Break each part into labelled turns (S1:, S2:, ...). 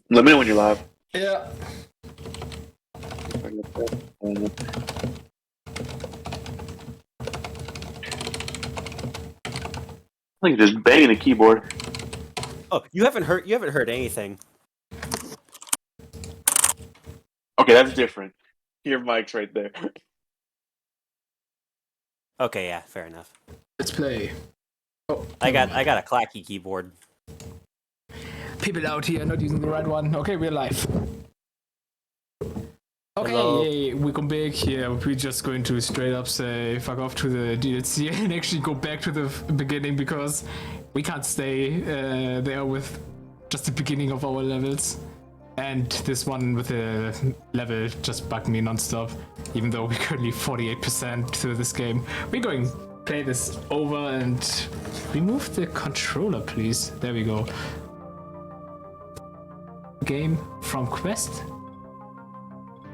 S1: Let me know when you're live.
S2: Yeah.
S1: I think just banging the keyboard.
S3: Oh, you haven't heard anything.
S1: Okay, that's different. Your mic's right there.
S3: Okay, yeah, fair enough.
S2: Let's play. Oh,
S3: I got a clacky keyboard.
S2: people out here not using the right one. Okay, we're live. Okay,
S3: Hello.
S2: yay, we come back. Yeah, we're just going to straight up say fuck off to the DLC and actually go back to the beginning because we can't stay there with just the beginning of our levels. And this one with the level just bugged me non-stop, even though we're currently 48% through this game. We're going to play this over and remove the controller, please. There we go. Game from quest.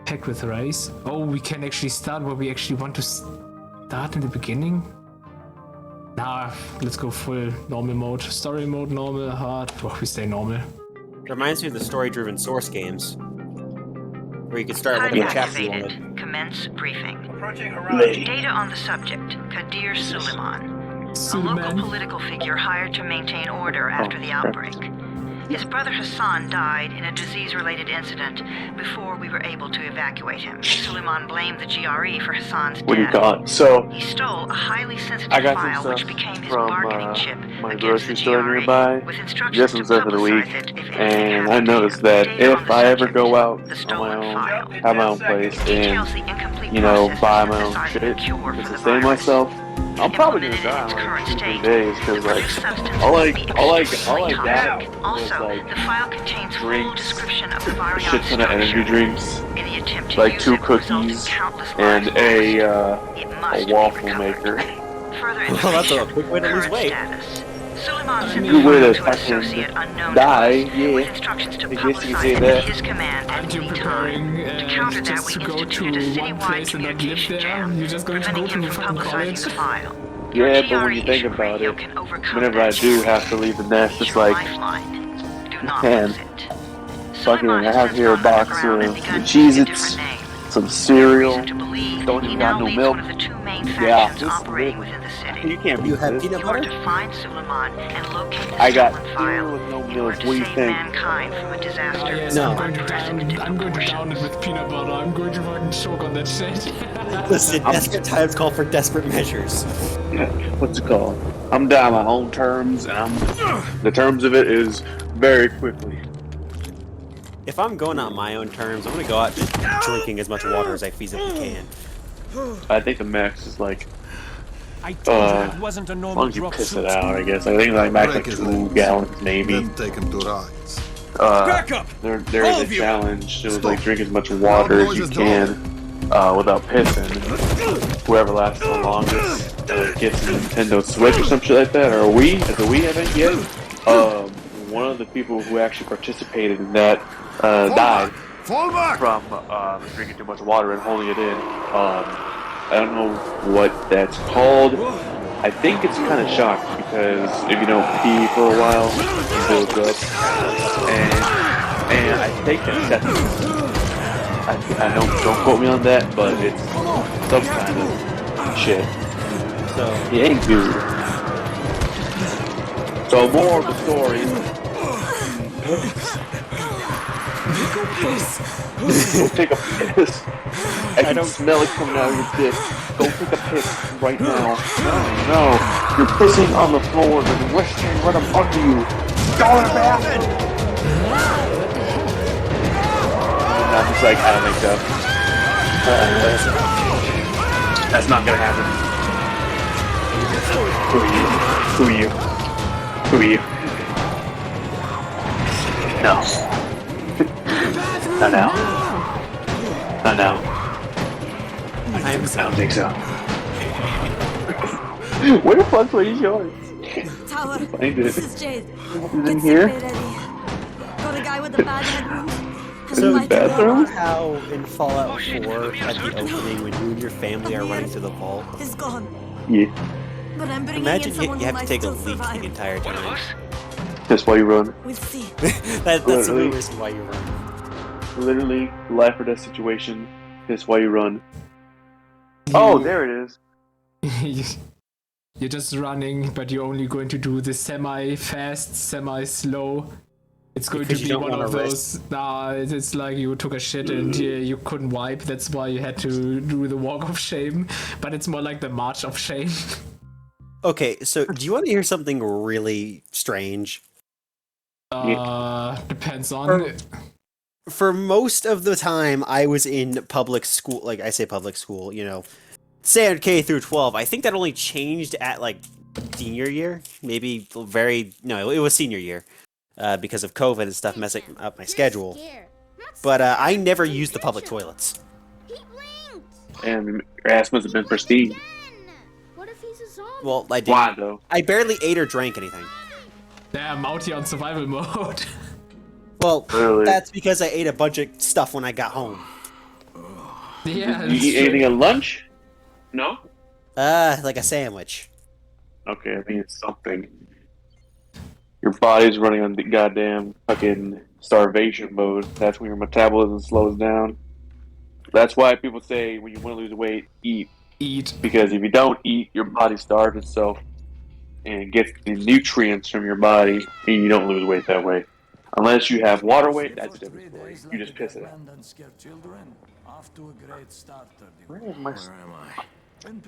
S2: Packed with race. Oh, we can actually start where we actually want to start in the beginning. Nah, let's go full normal mode. Story mode, normal, hard. Oh, we stay normal.
S3: Reminds me of the story-driven Source games, where you could start with
S4: HUD
S3: a chapter you
S4: activated.
S3: wanted.
S4: Commence briefing.
S1: Lady.
S4: Data on the subject, Kadir Suleiman. A local political figure hired to maintain order after the outbreak. His brother Hassan died in a disease-related incident before we were able to evacuate him. Suleiman blamed the GRE for Hassan's death.
S1: What do you call it? So,
S4: He stole a highly sensitive
S1: I got
S4: file
S1: some
S4: which
S1: stuff
S4: became his
S1: from
S4: bargaining chip
S1: my
S4: against
S1: grocery
S4: the
S1: store
S4: GRE,
S1: nearby.
S4: with instructions
S1: Just some
S4: to
S1: stuff for the week,
S4: publicize it if anything
S1: and I
S4: happened to
S1: noticed
S4: him.
S1: that
S4: Data on
S1: if
S4: the
S1: I ever
S4: subject,
S1: go out
S4: the
S1: on my
S4: stolen
S1: own,
S4: file.
S1: have my own place,
S4: Details
S1: and
S4: the incomplete
S1: buy
S4: process
S1: my
S4: of
S1: own
S4: synthesizing a
S1: shit
S4: cure for
S1: to
S4: the
S1: sustain
S4: virus.
S1: myself, I'm probably gonna
S4: Implemented in
S1: die
S4: its
S1: in like
S4: current
S1: 2-3
S4: state,
S1: days
S4: the
S1: because like
S4: produced substance
S1: all
S4: will
S1: I
S4: be
S1: all I
S4: extremely
S1: got
S4: toxic.
S1: was
S4: Also,
S1: like
S4: the file contains full
S1: drinks,
S4: description of the
S1: a
S4: virion
S1: shit ton of energy
S4: structure.
S1: drinks,
S4: Any attempt to
S1: like
S4: use
S1: 2
S4: it will result in
S1: cookies,
S4: countless
S1: and
S4: lives
S1: a
S4: lost. It must be
S1: waffle
S4: recovered.
S1: maker.
S4: Further
S3: Well, that's a
S4: information.
S3: quick way to lose
S4: Current
S3: weight.
S4: status. Suleiman sent
S1: Good
S4: the
S1: way
S4: file
S1: to
S4: to an
S1: fucking
S4: associate unknown
S1: die,
S4: to us,
S1: yeah.
S4: with instructions to
S1: I guess you could
S4: publicize
S1: say
S4: it
S1: that.
S4: at his command at
S2: Aren't you
S4: any
S2: preparing
S4: time. To counter that,
S2: just
S4: we
S2: to go
S4: instituted a
S2: to one
S4: citywide
S2: place and not live
S4: communication
S2: there?
S4: jam,
S2: You're just going to go
S4: preventing
S2: to
S4: him from
S2: fucking
S4: publicizing
S2: college?
S4: the file. Your
S1: Yeah, but when you
S4: GRE
S1: think
S4: should
S1: about
S4: radio
S1: it,
S4: can overcome
S1: whenever
S4: that
S1: I do
S4: jam.
S1: have to leave the nest,
S4: He's
S1: it's
S4: your
S1: like
S4: lifeline. Do not
S1: man,
S4: lose it.
S1: fucking
S4: Suleiman
S1: I
S4: has
S1: have
S4: since
S1: here a
S4: gone
S1: box
S4: underground and
S1: of
S4: begun using a
S1: Cheez-Its,
S4: different name.
S1: some
S4: We have
S1: cereal,
S4: reason to believe
S1: don't
S4: he
S1: even
S4: now
S1: got no
S4: leads
S1: milk.
S4: one of the two main
S1: Yeah,
S4: factions
S1: this is
S4: operating
S1: good.
S4: within the
S1: You
S4: city.
S1: can't beat
S3: You have
S1: this.
S3: peanut
S4: You are
S3: butter?
S4: to find Suleiman and locate the
S1: I got
S4: stolen
S1: cereal
S4: file
S1: with no
S4: in
S1: milk.
S4: order to
S1: What do you
S4: save
S1: think?
S4: mankind from a disaster.
S2: Oh yes,
S3: No.
S2: I'm going to
S4: unprecedented
S2: down it
S4: proportions.
S2: with peanut butter. I'm going to fucking choke on that shit.
S3: Listen, desperate times call for desperate measures.
S1: What's it called? I'm down my own terms, and the terms of it is very quickly.
S3: If I'm going on my own terms, I'm gonna go out just drinking as much water as I feasibly can.
S1: I think the max is like,
S5: I told you that wasn't a
S1: as
S5: normal
S1: long as you
S5: drop
S1: piss
S5: suit.
S1: it out, I guess. I think like max like
S6: Break his
S1: 2
S6: legs.
S1: gallons maybe.
S6: Then take him to rides.
S5: Back up!
S1: There
S5: All
S1: is
S5: of
S1: a
S5: you!
S1: challenge. It was
S6: Stop.
S1: like drink as much water as you
S6: noises
S1: can without pissing. Whoever lasts the longest gets a Nintendo Switch or some shit like that, or a Wii. Is a Wii event yet? One of the people who actually participated in that died
S6: Fall back!
S1: from drinking too much water and holding it in. I don't know what that's called. I think it's kind of shocked because if you don't pee for a while, it builds up, and I think that's septic. I don't quote me on that, but it's some kind of shit.
S3: So,
S1: It ain't good. So more of the story. Go take a piss. I can smell it coming out of your dick. Go take a piss right now. No, you're pissing on the floor. There's a western right up under you. Go in the bathroom. And I'm just like, I don't think so. That's not gonna happen. Who are you? Who are you? Who are you? No. Not now. Not now. I don't think so. Where the fuck were you yours?
S7: Tower,
S1: Find
S7: this
S1: it.
S7: is Jade.
S1: Is
S7: Get
S1: it here?
S7: sick bay ready. Got a guy with a bad head wound. Has
S1: Is
S7: a
S1: it
S7: light
S1: bathroom?
S7: on.
S3: how in Fallout 4, at the opening, when you and your family are running to the vault,
S7: He's gone.
S1: Yeah.
S7: But I'm bringing
S3: imagine
S7: in
S3: you
S7: someone who
S3: have to
S7: might
S3: take a
S7: still
S3: leak the
S7: survive.
S3: entire time.
S1: That's why you run.
S7: We'll see.
S3: That's the
S1: Literally.
S3: only reason why you run.
S1: Literally, life or death situation. That's why you run. Oh, there it is.
S2: You're just running, but you're only going to do the semi-fast, semi-slow. It's going
S3: Because
S2: to
S3: you
S2: be
S3: don't
S2: one
S3: wanna
S2: of those. It's like you took a shit and you couldn't wipe. That's why you had to do the walk of shame. But it's more like the march of shame.
S3: Okay, so do you want to hear something really strange?
S2: Depends on.
S3: For most of the time I was in public school, like I say public school, you know, standard K through 12. I think that only changed at like senior year, maybe no, it was senior year, because of COVID and stuff messing up my schedule. But I never used the public toilets.
S1: And your ass must have been pristine.
S8: What if he's a zombie?
S3: Well, I didn't.
S1: Why though?
S3: I barely ate or drank anything.
S2: Damn, I'm out here on survival mode.
S3: Well,
S1: Really?
S3: that's because I ate a bunch of stuff when I got home.
S2: Yeah,
S1: You eat anything at lunch? No?
S3: Like a sandwich.
S1: Okay, I mean it's something. Your body's running on the goddamn fucking starvation mode. That's when your metabolism slows down. That's why people say when you want to lose weight, eat.
S2: Eat.
S1: Because if you don't eat, your body starves itself and gets the nutrients from your body, and you don't lose weight that way. Unless you have water weight, that's a different story. You just piss it out. Where is my...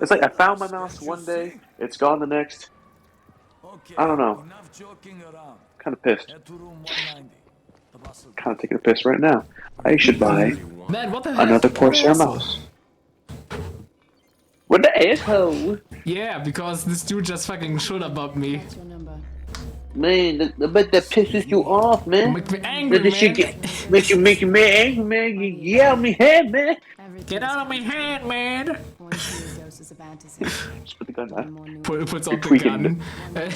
S1: It's like I found my mouse one day, it's gone the next. I don't know. Kind of pissed. Kind of taking a piss right now. I should buy
S2: Man, what the hell?
S1: another Corsair mouse. What the asshole?
S2: Yeah, because this dude just fucking showed above me.
S8: What's your number?
S1: Man, I bet that pisses you off, man.
S2: Make me angry,
S1: That shit
S2: man.
S1: make you mad angry, man. You yell at me head, man.
S2: Get out of my hand, man!
S8: Doses of antacid.
S1: Just put the gun down.
S2: Puts out the
S1: tweaking.
S2: gun,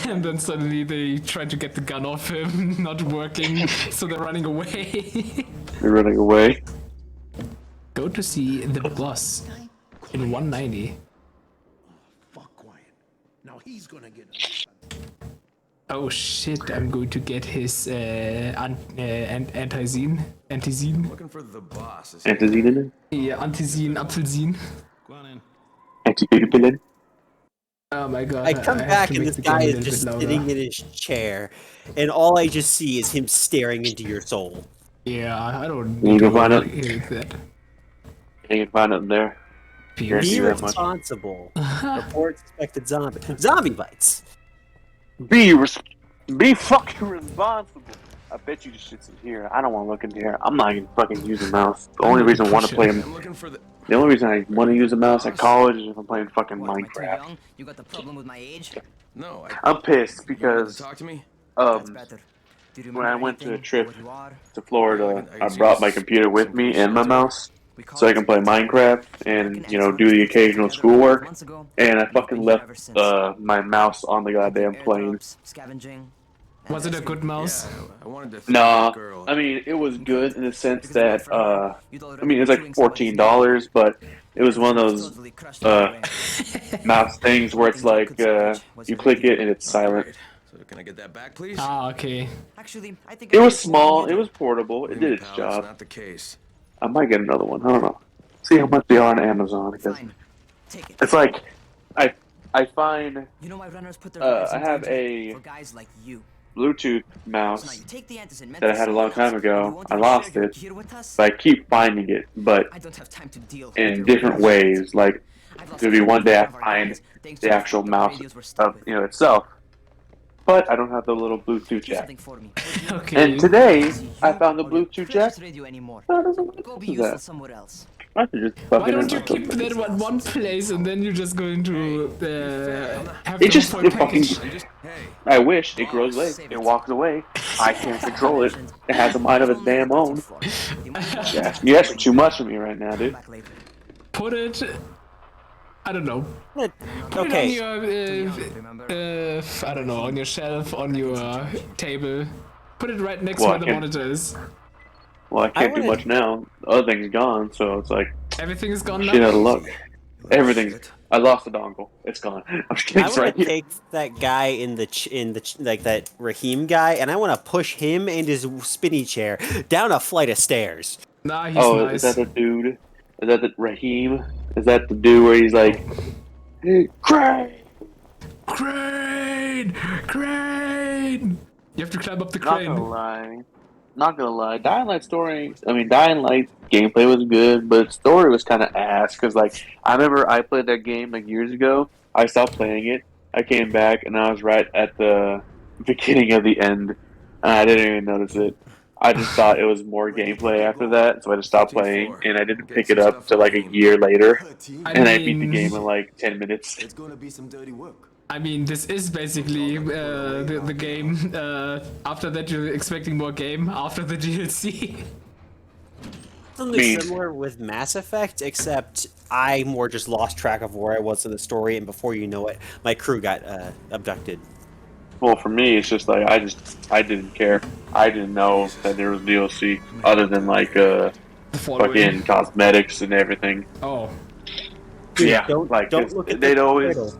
S2: and then suddenly they try to get the gun off him, not working, so they're running away.
S1: You're running away.
S2: Go to see the boss in 190.
S6: Fuck quiet. Now he's gonna get
S2: Oh shit, I'm going to get his antizine. Antizine?
S5: Looking for the boss.
S1: Antizine in it?
S2: Yeah, Antizine, Apfelzine.
S1: Antizine.
S2: Oh my god.
S3: I come
S2: have
S3: back
S2: to
S3: and
S2: make
S3: this
S2: the game
S3: guy
S2: a
S3: is
S2: little
S3: just
S2: bit louder.
S3: sitting in his chair, and all I just see is him staring into your soul.
S2: Yeah, I don't
S1: You
S2: need
S1: can
S2: to
S1: find it.
S2: hear that.
S1: You can find it there.
S2: Pierce.
S1: Thank
S3: Be
S1: you very much.
S3: responsible. Report suspected zombie bites.
S1: Be fucking responsible. I bet you just shit's in here. I don't want to look in here. I'm not even fucking using a mouse. The only reason I want to play
S5: I'm looking for the.
S1: the only reason I want to use a mouse at college is if I'm playing fucking
S9: What, am I too
S1: Minecraft.
S9: young? You got the problem with my age?
S5: No,
S1: I'm pissed
S5: you wanted
S1: because
S5: to talk to me.
S9: That's better. Do you
S1: when I
S9: remember
S1: went to a
S9: anything?
S1: trip
S9: What you are?
S1: to Florida, I brought my computer with me and my mouse
S9: We
S1: so I can play Minecraft and, you know, do the occasional schoolwork.
S9: Months ago,
S1: And I
S9: you've
S1: fucking
S9: been here ever
S1: left
S9: since.
S1: my mouse on the goddamn plane.
S9: Airdrops, scavenging.
S2: Was it a good mouse?
S5: Yeah, I wanted to. thank
S1: Nah,
S5: the girl.
S1: I mean it was good in the sense that I mean it's like $14, but it was one of those mouse things where it's like you click it and it's silent.
S5: Great. So can I get that back, please?
S2: Ah, okay.
S9: Actually, I think
S1: It
S9: I
S1: was
S9: just
S1: small,
S9: want
S1: it
S9: to
S1: was portable, it did its
S5: Pal,
S1: job.
S5: That's not the case.
S1: I might get another one. I don't know. See how much they are on Amazon because
S9: Fine. Take it.
S1: it's like I find
S9: You know why runners put their lives
S1: I
S9: in
S1: have
S9: danger?
S1: a
S9: For guys like you.
S1: Bluetooth
S9: So now
S1: mouse
S9: you take the antacid
S1: that I had a long time
S9: You
S1: ago.
S9: won't
S1: I
S9: even
S1: lost
S9: share your
S1: it,
S9: gear with us?
S1: but I keep finding it, but
S9: I don't have time to deal with
S1: in
S9: your
S1: different
S9: radios.
S1: ways. Like
S9: I've lost
S1: there'll be one day I
S9: one of our
S1: find
S9: guys, thanks
S1: the
S9: to
S1: actual
S9: the
S1: mouse
S9: radios we're stuck
S1: of
S9: with.
S1: itself, but I don't have the little Bluetooth
S9: Do
S1: jack.
S9: something for me.
S2: Okay.
S1: And today I
S9: You
S1: found the
S9: or your
S1: Bluetooth
S9: precious
S1: jack.
S9: radio anymore.
S1: I don't know what
S9: Go
S1: the
S9: be
S1: fuck is
S9: useful
S1: that.
S9: somewhere else.
S1: I should just
S2: Why
S1: fucking
S2: don't you
S1: in
S2: keep
S1: my-
S2: that at one place and then you're just going to have
S1: It
S2: the
S1: just
S2: whole
S1: it fucking.
S2: package?
S5: I'm just. Hey.
S1: I wish it grows legs. It walks away. I can't control it. It has a mind of its damn own. Yeah, you asking too much for me right now, dude.
S9: Back later.
S2: Put it. I don't know. Put
S3: Okay.
S2: it on your, I don't know, on your shelf, on your table. Put it right next
S1: Well,
S2: where
S1: I
S2: the
S1: can't-
S2: monitor is.
S1: Well, I can't do
S3: wanna-
S1: much now. The other thing's gone, so it's like
S2: Everything is gone now.
S1: shit out of luck. Everything's I lost the dongle. It's gone. I'm just kidding.
S3: I
S1: It's
S3: want
S1: right
S3: to
S1: here.
S3: take that guy in the like that Raheem guy, and I want to push him and his spinny chair down a flight of stairs.
S2: Nah, he's
S1: Oh, is
S2: nice.
S1: that the dude? Is that the Raheem? Is that the dude where he's like, hey, Craig?
S2: Crane! Crane! You have to climb up the
S1: Not
S2: crane.
S1: gonna lie. Dying Light story. I mean, Dying Light gameplay was good, but story was kind of ass. Cause like I remember I played that game like years ago. I stopped playing it. I came back and I was right at the beginning of the end. And I didn't even notice it. I just thought it was more gameplay after that, so I just stopped playing, and I didn't pick it up till like a year later, and I beat the game in like 10 minutes.
S5: It's gonna be some dirty work.
S2: I mean, this is basically the game. After that, you're expecting more game after the DLC.
S3: Something similar with Mass Effect, except I more just lost track of where I was in the story, and before you know it, my crew got abducted.
S1: Well, for me, it's just like I didn't care. I didn't know that there was DLC other than like fucking cosmetics and everything.
S2: Oh.
S1: Yeah,
S3: Don't
S1: like
S3: look at
S1: they'd
S3: the
S1: always
S3: title.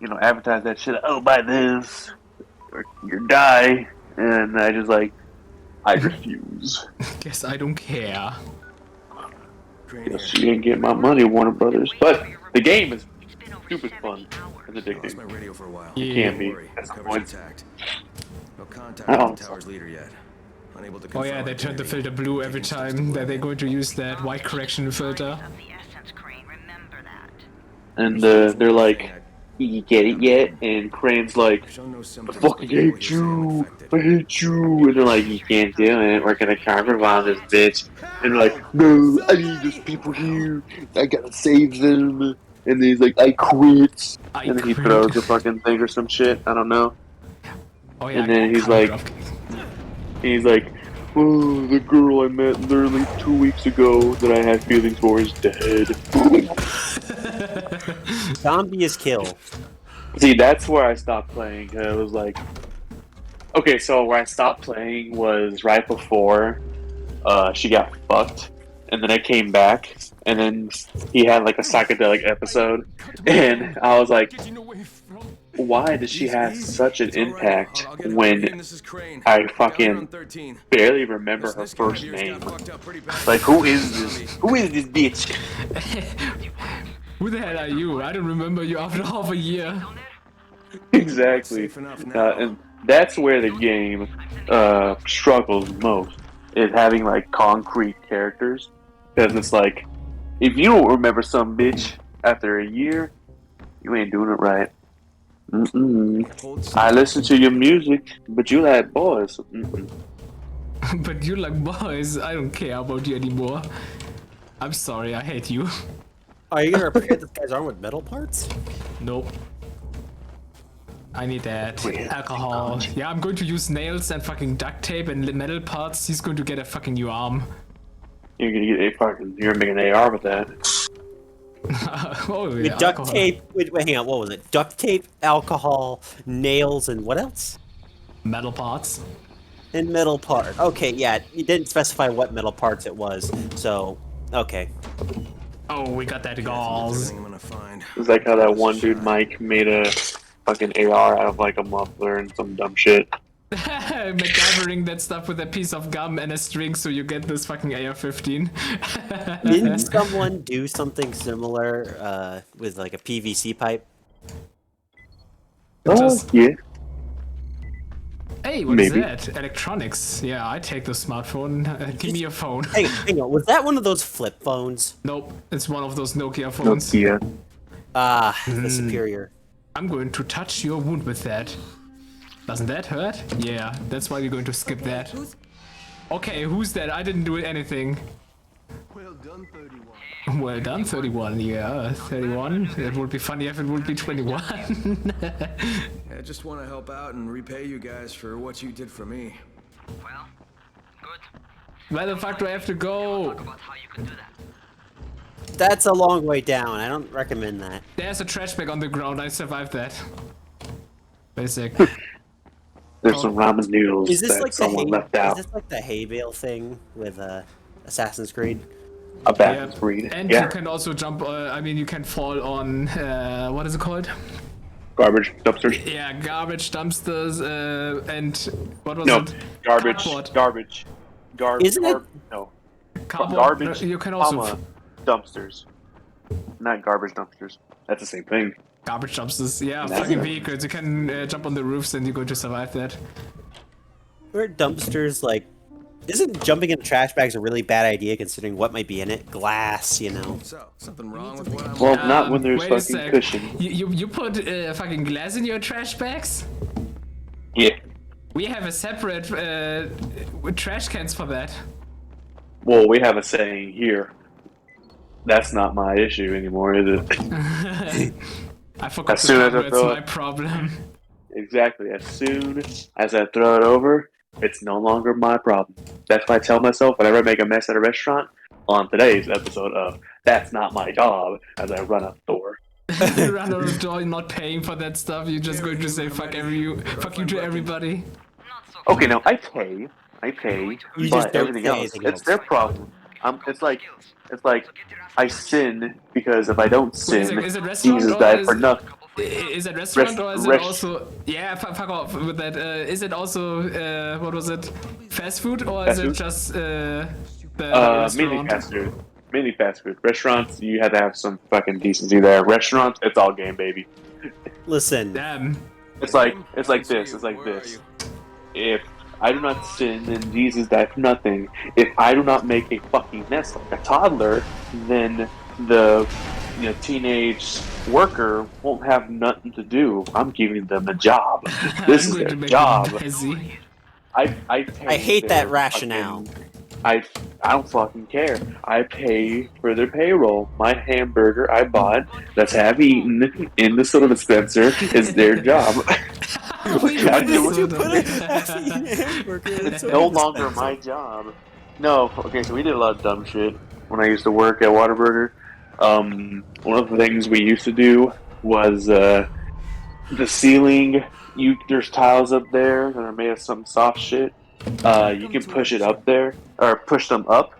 S1: you know, advertise that shit. Oh, buy this or you die, and I just like I refuse.
S2: Guess I don't care.
S1: Guess you didn't get my money, Warner Brothers. But the game is stupid fun. It's
S5: Lost my
S1: addicting.
S5: radio for a while.
S2: Yeah.
S1: Can't be.
S5: Don't worry,
S1: That's the
S5: cover's
S1: point.
S5: intact. No contact
S1: Oh.
S5: with the tower's leader yet. Unable to
S2: Oh yeah,
S5: confirm
S2: they turned the
S5: identity.
S2: filter blue every time that they're going to use that white correction filter.
S4: Of the essence, Crane. Remember that.
S1: And they're like, you get it yet? And Crane's like,
S5: Show no
S1: I
S5: symptoms,
S1: fucking
S5: but you know
S1: hate
S5: he's saying
S1: you.
S5: infected.
S1: I hate you. And they're like, you can't do it. We're gonna compromise this bitch. And they're like, no, I need those people here. I gotta save them. And then he's like, I quit.
S2: I
S1: And then he
S2: quit.
S1: throws a fucking thing or some shit. I don't know.
S2: Oh yeah,
S1: And then he's
S2: counter
S1: like-
S2: drop.
S1: He's like, oh, the girl I met literally 2 weeks ago that I had feelings for is dead.
S3: Zombie is kill.
S1: See, that's where I stopped playing. It was like, okay, so where I stopped playing was right before she got fucked, and then I came back, and then he had like a psychedelic episode, and I was like, why does she have such an impact when I fucking barely remember her first name? Like, who is this? Who is this bitch?
S2: Who the hell are you? I don't remember you after half a year.
S1: Exactly.
S5: Safe enough now.
S1: And that's where the game struggles most, is having like concrete characters. Because it's like, if you don't remember some bitch after a year, you ain't doing it right. I listen to your music, but you like boys.
S2: But you like boys, I don't care about you anymore. I'm sorry, I hate you.
S3: Are you gonna repair this guy's arm with metal parts?
S2: Nope. I need that. Alcohol. Yeah, I'm going to use nails and fucking duct tape and metal parts. He's going to get a fucking new arm.
S1: You're gonna get a fucking. You're gonna make an AR with that.
S2: Oh yeah,
S3: With duct
S2: alcohol.
S3: tape. Wait, hang on. What was it? Duct tape, alcohol, nails, and what else?
S2: Metal parts.
S3: And metal part. Okay, yeah. You didn't specify what metal parts it was, so okay.
S2: Oh, we got that gauze.
S5: Everything I'm gonna find.
S1: It's like how that one dude Mike made a fucking AR out of like a muffler and some dumb shit.
S2: MacGyvering that stuff with a piece of gum and a string so you get this fucking AR-15.
S3: Didn't someone do something similar with like a PVC pipe?
S2: Just-
S1: yeah.
S2: Hey, what is
S1: Maybe.
S2: that? Electronics. Yeah, I take the smartphone. Give me your phone.
S3: Hang on. Was that one of those flip phones?
S2: Nope, it's one of those Nokia phones.
S1: Nokia.
S3: Ah, the superior.
S2: I'm going to touch your wound with that. Doesn't that hurt? Yeah, that's why we're going to skip that. Okay, who's that? I didn't do anything.
S6: Well done, 31.
S2: Well done, 31. Yeah, 31. It would be funny if it would be 21.
S5: I just want to help out and repay you guys for what you did for me.
S4: Well, good.
S2: Where the fuck do I have to go?
S4: About how you can do that.
S3: That's a long way down. I don't recommend that.
S2: There's a trash bag on the ground. I survived that. Basic.
S1: There's some ramen noodles
S3: Is this
S1: that
S3: like
S1: someone left
S3: Is
S1: out.
S3: this like the hay bale thing with Assassin's Creed?
S1: a balanced breed.
S2: And
S1: Yeah,
S2: you can also jump. I mean, you can fall on what is it called?
S1: garbage dumpsters.
S2: Yeah, garbage dumpsters. And what was
S1: No,
S2: it?
S1: garbage,
S2: Cardboard.
S1: garbage,
S3: Isn't it-
S1: no,
S2: Cardboard.
S1: garbage,
S2: You can also
S1: comma, dumpsters. Not garbage dumpsters. That's the same thing.
S2: garbage dumpsters. Yeah,
S1: That's
S2: fucking
S1: it.
S2: vehicles. You can jump on the roofs and you're going to survive that.
S3: Where dumpsters, like, isn't jumping into trash bags a really bad idea considering what might be in it? Glass, you know.
S5: So, something wrong with what I'm
S1: Well, not when there's
S2: Wait a
S1: fucking
S2: sec.
S1: cushion.
S2: You put fucking glass in your trash bags?
S1: Yeah.
S2: We have a separate trash cans for that.
S1: Well, we have a saying here. That's not my issue anymore, is it?
S2: I forgot
S1: As
S2: to
S1: soon as
S2: tell
S1: I
S2: you it's
S1: throw
S2: my
S1: it-
S2: problem.
S1: Exactly. As soon as I throw it over, it's no longer my problem. That's what I tell myself whenever I make a mess at a restaurant. On today's episode of That's Not My Job, as I run up the door.
S2: You run out of the door, you're not paying for that stuff. You're just going to say fuck you to everybody.
S1: Okay, now I pay,
S3: You just
S1: but
S3: don't
S1: everything
S3: say
S1: else,
S3: anything
S1: it's
S3: else.
S1: their problem. It's like I sin because if I don't sin,
S2: Is it restaurant
S1: Jesus
S2: or
S1: died
S2: is
S1: for nothing.
S2: Is it restaurant or is it
S1: Rest-
S2: also? Yeah, fuck off with that. Is it also what was it? Fast food or is
S1: Fast
S2: it
S1: food?
S2: just the
S1: Mainly
S2: restaurant?
S1: fast food. Mainly fast food. Restaurants, you have to have some fucking decency there. Restaurants, it's all game, baby.
S3: Listen,
S2: Damn.
S1: It's like this. If I do not sin, then Jesus died for nothing. If I do not make a fucking mess like a toddler, then the teenage worker won't have nothing to do. I'm giving them a job. This
S2: I'm
S1: is
S2: going
S1: their
S2: to make
S1: job.
S2: you busy.
S1: I
S3: hate that rationale.
S1: I don't fucking care. I pay for their payroll. My hamburger I bought that's half eaten in the soda dispenser is their job. I do It's no longer my job. No, okay, so we did a lot of dumb shit when I used to work at Whataburger. One of the things we used to do was the ceiling. There's tiles up there that are made of some soft shit. You can push it up there, or push them up,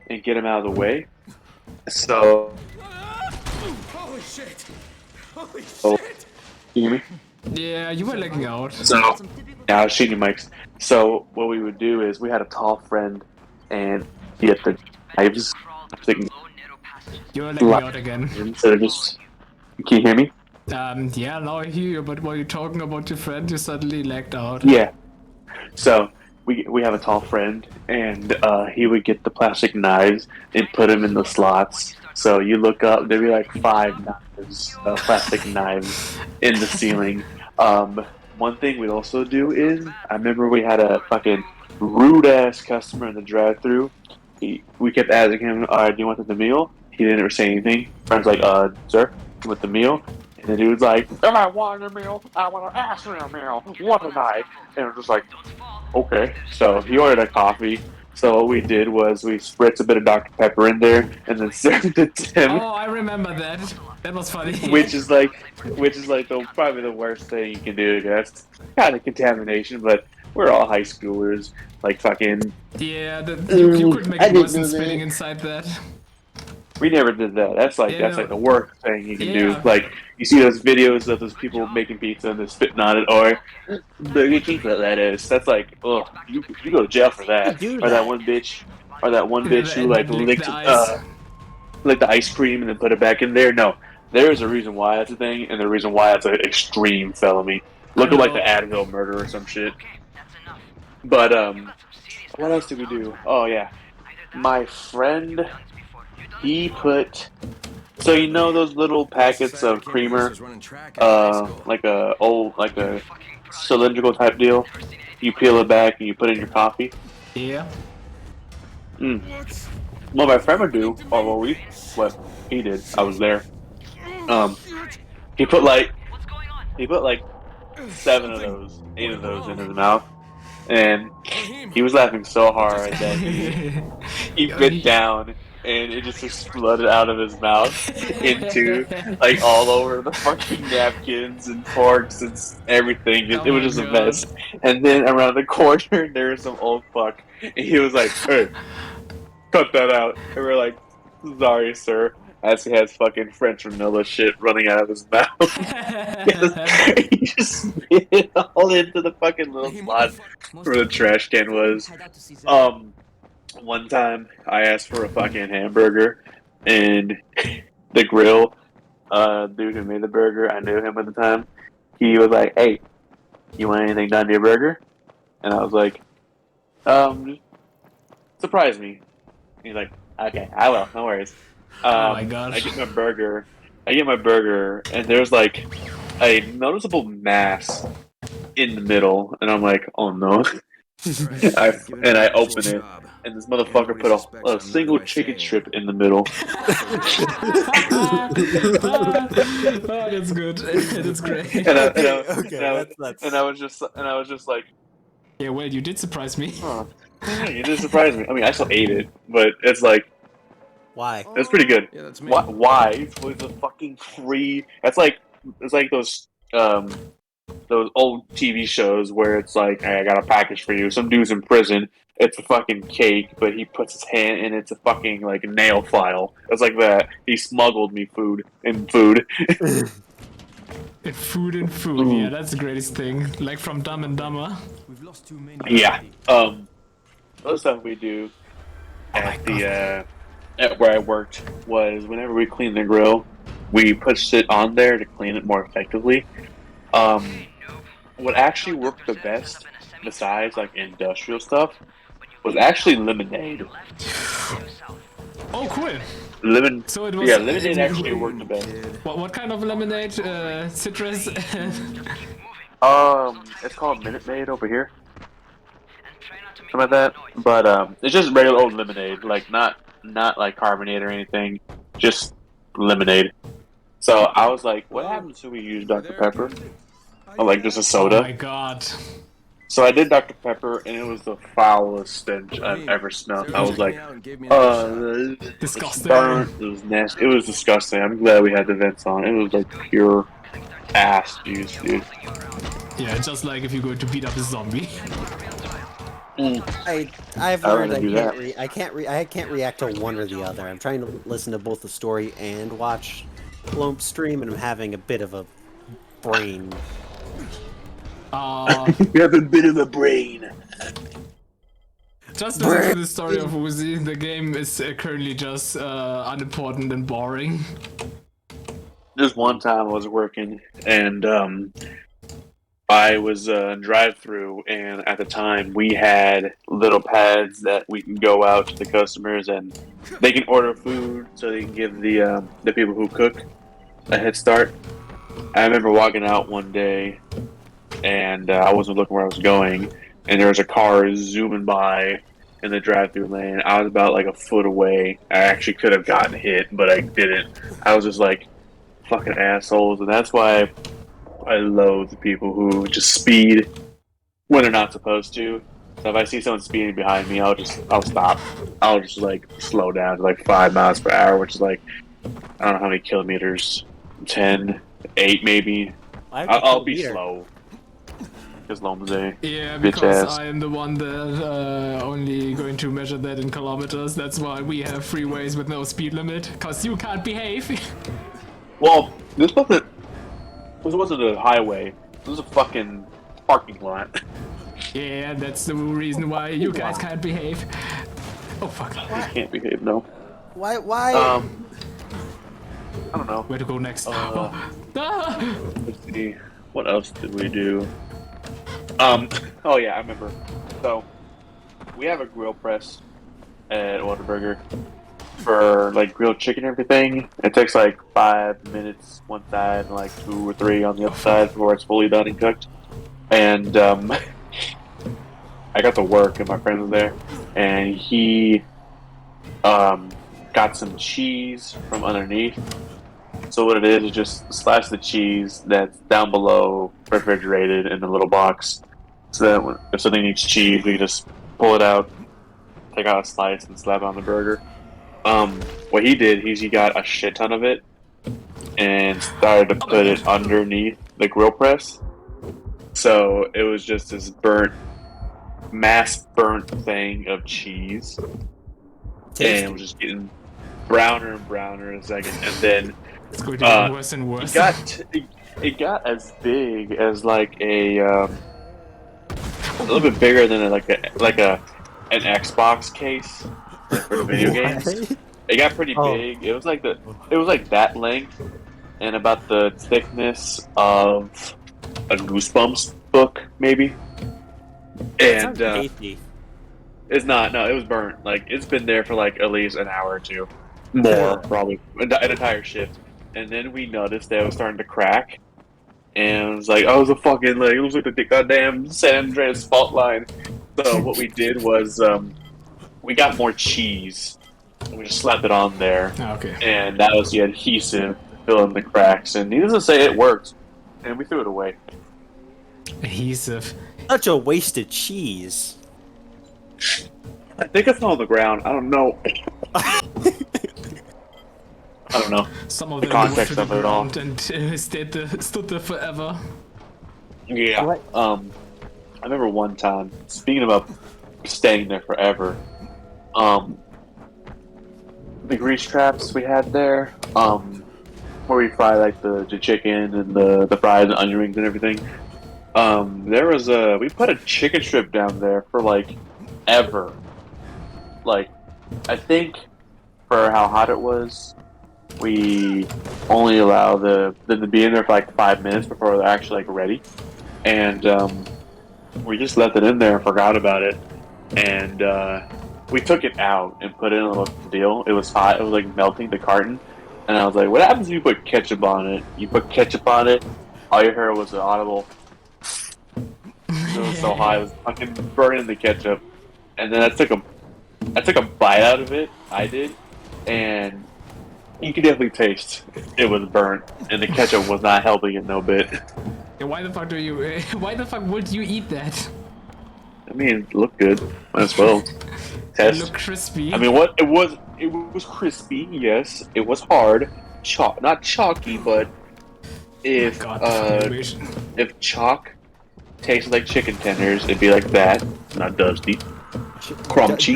S1: and get them out of the way. So,
S5: Holy shit! Holy
S1: oh,
S5: shit!
S1: can you hear me?
S2: Yeah, you were lagging out.
S1: So, yeah, I was shooting your mics. So, what we would do is we had a tall friend, and he had the knives. I'm thinking,
S2: You're lagging out again.
S1: instead of just, can you hear me?
S2: Yeah, now I hear you, but while you're talking about your friend, you suddenly lagged out.
S1: Yeah. So we have a tall friend, and he would get the plastic knives and put them in the slots. So you look up, there'd be like 5 knives, plastic knives in the ceiling. One thing we'd also do is, I remember we had a fucking rude ass customer in the drive-thru. We kept asking him, "Do you want the meal?" He didn't ever say anything. Friend's like, "Sir, you want the meal?" And the dude's like, "If I want a meal, I want to ask for a meal. What a night!" And we're just like, okay. So he ordered a coffee. So what we did was we spritzed a bit of Dr. Pepper in there and then served it to him.
S2: Oh, I remember that. That was funny.
S1: Which is like probably the worst thing you can do. That's kind of contamination, but we're all high schoolers. Like fucking,
S2: Yeah, you could make
S1: I
S2: it
S1: didn't
S2: worse than
S1: know that.
S2: spitting inside that.
S1: we never did that. That's like the worst thing you can do.
S2: Yeah.
S1: Like you see those videos of those people making pizza and they're spitting on it, or the pizza that is. That's like, ugh, you go to jail for that.
S3: do
S1: Or
S3: that?
S1: that one bitch who like
S2: Lick
S1: licked
S2: the ice.
S1: like the ice cream and then put it back in there. No, there is a reason why that's a thing, and the reason why it's an extreme felony. Look at like the Advil murder or some shit. But what else did we do? Oh yeah, my friend, he put. So you know those little packets of creamer, like a cylindrical type deal. You peel it back and you put it in your coffee.
S2: Yeah.
S1: What my friend would do, or what he did, I was there. He put like 7 of those, 8 of those in his mouth, and he was laughing so hard that he bit down and it just exploded out of his mouth into like all over the fucking napkins and forks and everything. It was just a mess. And then around the corner there was some old fuck, and he was like, "Hey, cut that out." And we're like, Sorry, sir. As he has fucking French vanilla shit running out of his mouth. He just spit it all into the fucking little slot where the trash can was. One time I asked for a fucking hamburger, and the grill dude who made the burger, I knew him at the time. He was like, "Hey, you want anything done to your burger?" And I was like, just surprise me." And he's like, "Okay, I will. No worries."
S2: Oh my gosh.
S1: I get my burger, and there's like a noticeable mass in the middle, and I'm like, "Oh no!" I open it, and this motherfucker put a single chicken strip in the middle.
S2: Oh, that's good. That's great.
S1: And I was just like,
S2: Yeah, well, you did surprise me.
S1: "Huh, yeah, you did surprise me." I mean, I still ate it, but it's like,
S3: Why?
S1: it's pretty good.
S5: Yeah, that's me.
S1: Why? It's a fucking free. It's like those old TV shows where it's like, "Hey, I got a package for you." Some dude's in prison. It's a fucking cake, but he puts his hand in it's a fucking like nail file. It's like that. He smuggled me food.
S2: Food and food. Yeah, that's the greatest thing. Like from Dumb and Dumber.
S5: We've lost too many.
S1: Yeah. Other stuff we do at where I worked was whenever we clean the grill, we put shit on there to clean it more effectively. What actually worked the best, besides like industrial stuff, was actually lemonade.
S2: Oh, cool.
S1: So lemonade actually worked the best.
S2: What kind of lemonade? Citrus?
S1: It's called Minute Maid over here. Something like that. But it's just regular old lemonade, like not like carbonated or anything, just lemonade. So I was like, what happens if we use Dr. Pepper? Or like just a soda?
S2: Oh my god.
S1: So I did Dr. Pepper, and it was the foulest stench I've ever smelled. I was like,
S2: disgusting.
S1: Burnt. It was nasty. It was disgusting. I'm glad we had the vents on. It was like pure ass juice, dude.
S2: Yeah, just like if you're going to beat up a zombie.
S3: I've learned I can't react to one or the other. I'm trying to listen to both the story and watch Globe stream, and I'm having a bit of a brain.
S1: You have a bit of a brain.
S2: Just listen to the story of Uzi. The game is currently just unimportant and boring.
S1: Just one time I was working, and I was drive-through, and at the time we had little pads that we can go out to the customers, and they can order food, so they can give the people who cook a head start. I remember walking out one day, and I wasn't looking where I was going, and there was a car zooming by in the drive-through lane. I was about like a foot away. I actually could have gotten hit, but I didn't. I was just like, fucking assholes, and that's why I loathe people who just speed when they're not supposed to. So if I see someone speeding behind me, I'll stop. I'll just like slow down to like 5 miles per hour, which is like, I don't know how many kilometers, 10, 8 maybe. I'll be slow. Because Lomze,
S2: yeah,
S1: bitch
S2: because
S1: ass.
S2: I am the one that only going to measure that in kilometers. That's why we have freeways with no speed limit. Because you can't behave.
S1: Well, this wasn't a highway. This was a fucking parking lot.
S2: Yeah, that's the reason why you guys can't behave. Oh fuck.
S1: I can't behave, no.
S3: Why?
S1: I don't know.
S2: Where to go next?
S1: Let's see. What else did we do? Oh yeah, I remember. So, we have a grill press at Whataburger for like grilled chicken and everything. It takes like 5 minutes one side and like 2 or 3 on the other side before it's fully done and cooked. And I got to work and my friend was there, and he got some cheese from underneath. So what it is just slice the cheese that's down below refrigerated in a little box. So that if something needs cheese, we can just pull it out, take out a slice, and slap it on the burger. What he did is he got a shit ton of it and started to put it underneath the grill press. So it was just this mass burnt thing of cheese.
S3: Tasty.
S1: And it was just getting browner and browner in a second, and then
S2: It's going to get worse and
S1: it
S2: worse.
S1: got as big as like a little bit bigger than an Xbox case like for the video games. It got pretty big. It was like that length and about the thickness of a Goosebumps book, maybe. And it's not. No, it was burnt. Like it's been there for like at least an hour or two, more probably an entire shift. And then we noticed that it was starting to crack, and it was like, oh, it was a fucking like it was like the goddamn San Andreas fault line. So what we did was we got more cheese, and we just slapped it on there,
S2: Okay.
S1: and that was the adhesive to fill in the cracks. And needless to say, it worked, and we threw it away.
S2: Adhesive.
S3: Such a wasted cheese.
S1: I think it's on the ground. I don't know. I don't know.
S2: Some of
S1: The
S2: them moved
S1: context
S2: to the
S1: of it all.
S2: ground and stood there forever.
S1: Yeah. I remember one time, speaking about staying there forever, the grease traps we had there, where we fry like the chicken and the fries and onion rings and everything. There was we put a chicken strip down there for like ever. Like, I think for how hot it was, we only allow them to be in there for like 5 minutes before they're actually like ready. And we just left it in there and forgot about it. And we took it out and put it in a little deal. It was hot. It was like melting the carton. And I was like, what happens if you put ketchup on it? You put ketchup on it, all you heard was an audible. It was so hot, it was fucking burning the ketchup. And then I took a bite out of it. I did, and you could definitely taste it was burnt, and the ketchup was not helping it no bit.
S2: Yeah, why the fuck would you eat that?
S1: I mean, it looked good. Might as well
S2: It
S1: test.
S2: looked crispy.
S1: I mean, what it was crispy. Yes, it was hard. Not chalky, but if if chalk tasted like chicken tenders, it'd be like that. Not dusty, crunchy.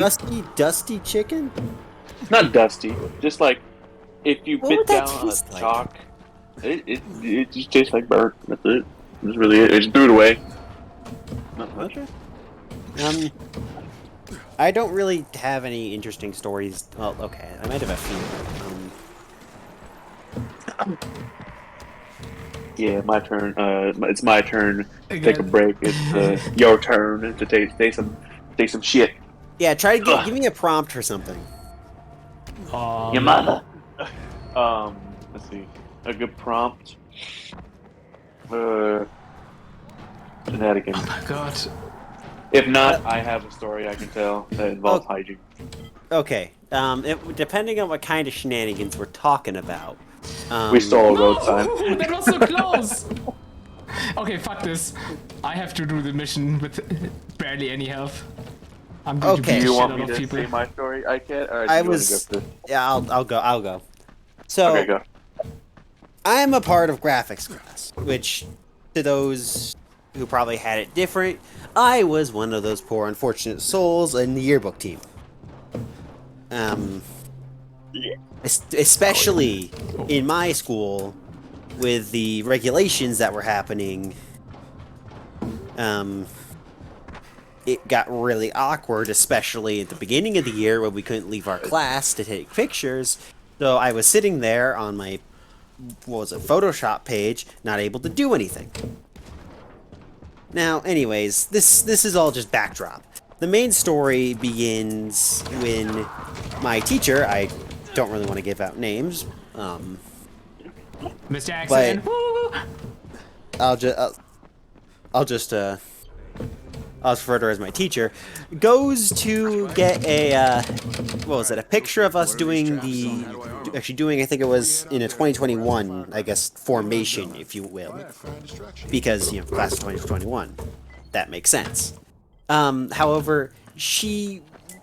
S3: Dusty chicken?
S1: Not dusty. Just like if you
S3: What
S1: bit
S3: would that
S1: down on a
S3: taste like?
S1: chalk, it just tastes like burnt. That's it. That's really it. I just threw it away. Not much.
S3: Okay. I don't really have any interesting stories. Well, okay, I might have a few.
S1: Yeah, my turn. It's my turn to take a
S2: Again.
S1: break. It's your turn to take some shit.
S3: Yeah, try to give me a prompt for something.
S1: Your mother. Let's see. A good prompt. Shenanigans.
S2: Oh my god.
S1: If not, I have a story I can tell that involves hygiene.
S3: Okay. Depending on what kind of shenanigans we're talking about.
S1: We stole a road sign.
S2: No, that was so close. Okay, fuck this. I have to do the mission with barely any health. I'm going to
S3: Okay.
S2: beat
S1: Do
S2: the
S1: you
S2: shit
S1: want
S2: out
S1: me
S2: of
S1: to
S2: people.
S1: say my story? I can. Or do
S3: I
S1: you wanna
S3: was.
S1: go first?
S3: Yeah, I'll go. So
S1: Okay, go.
S3: I'm a part of graphics class, which to those who probably had it different, I was one of those poor unfortunate souls in the yearbook team. Especially in my school, with the regulations that were happening, it got really awkward, especially at the beginning of the year when we couldn't leave our class to take pictures. So I was sitting there on my, Photoshop page, not able to do anything. Now, anyways, this is all just backdrop. The main story begins when my teacher, I don't really want to give out names,
S2: Miss Jackson. Woo!
S3: I'll refer to her as my teacher, goes to get a, a picture of us doing I think it was in a 2021, I guess, formation, if you will. Because, class of 2021. That makes sense. However,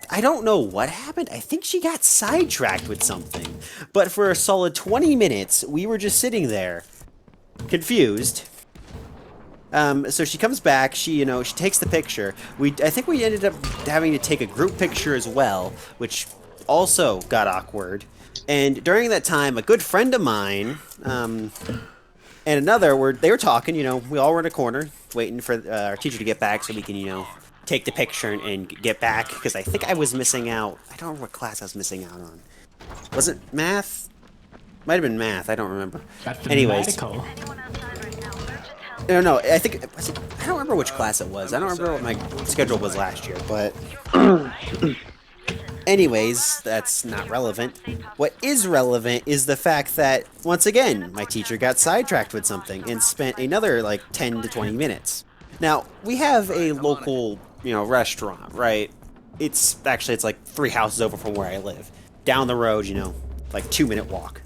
S3: I don't know what happened. I think she got sidetracked with something. But for a solid 20 minutes, we were just sitting there, confused. So she comes back, she takes the picture. I think we ended up having to take a group picture as well, which also got awkward. And during that time, a good friend of mine and another they were talking. You know, we all were in a corner waiting for our teacher to get back so we can, you know, take the picture and get back. Because I think I was missing out. I don't remember what class I was missing out on. Was it math? Might have been math. I don't remember. Anyways. No, I think I don't remember which class it was. I don't remember what my schedule was last year, but anyways, that's not relevant. What is relevant is the fact that once again, my teacher got sidetracked with something and spent another like 10 to 20 minutes. Now, we have a local, you know, restaurant, right? It's like 3 houses over from where I live. Down the road, you know, like 2-minute walk.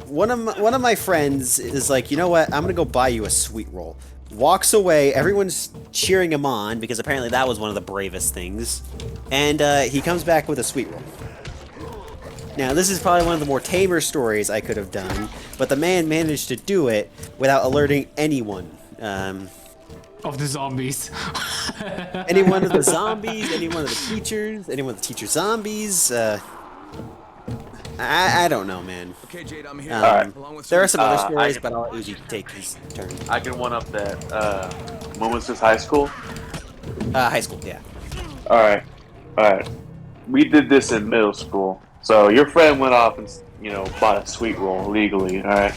S3: One of my friends is like, you know what? I'm gonna go buy you a sweet roll. Walks away. Everyone's cheering him on because apparently that was one of the bravest things. And he comes back with a sweet roll. Now this is probably one of the more tamer stories I could have done, but the man managed to do it without alerting anyone.
S2: Of the zombies.
S3: Any one of the zombies, any one of the teachers, any one of the teacher zombies. I don't know, man.
S5: Okay, Jade, I'm here.
S3: There are some other stories, but I'll let Uzi take his turn.
S1: I can one up that. When was this, high school?
S3: High school, yeah.
S1: Alright. We did this in middle school. So your friend went off and, you know, bought a sweet roll legally, alright?